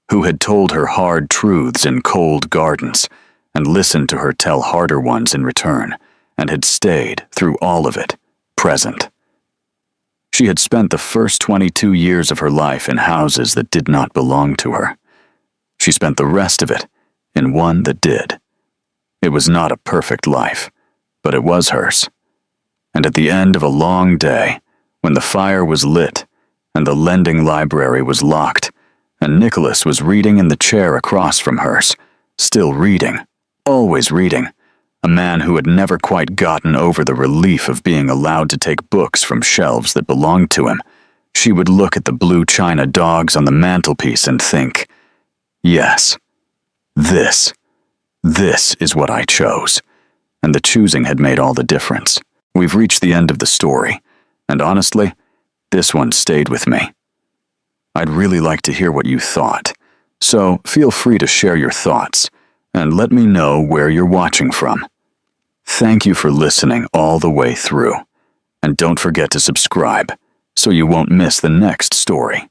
who had told her hard truths in cold gardens and listened to her tell harder ones in return, and had stayed through all of it, present. She had spent the first 22 years of her life in houses that did not belong to her. She spent the rest of it in one that did. It was not a perfect life, but it was hers. And at the end of a long day, when the fire was lit and the lending library was locked, and Nicholas was reading in the chair across from hers, still reading, always reading, a man who had never quite gotten over the relief of being allowed to take books from shelves that belonged to him, she would look at the blue china dogs on the mantelpiece and think, yes, this is what I chose, and the choosing had made all the difference. We've reached the end of the story, and honestly, this one stayed with me. I'd really like to hear what you thought, so feel free to share your thoughts, and let me know where you're watching from. Thank you for listening all the way through, and don't forget to subscribe so you won't miss the next story.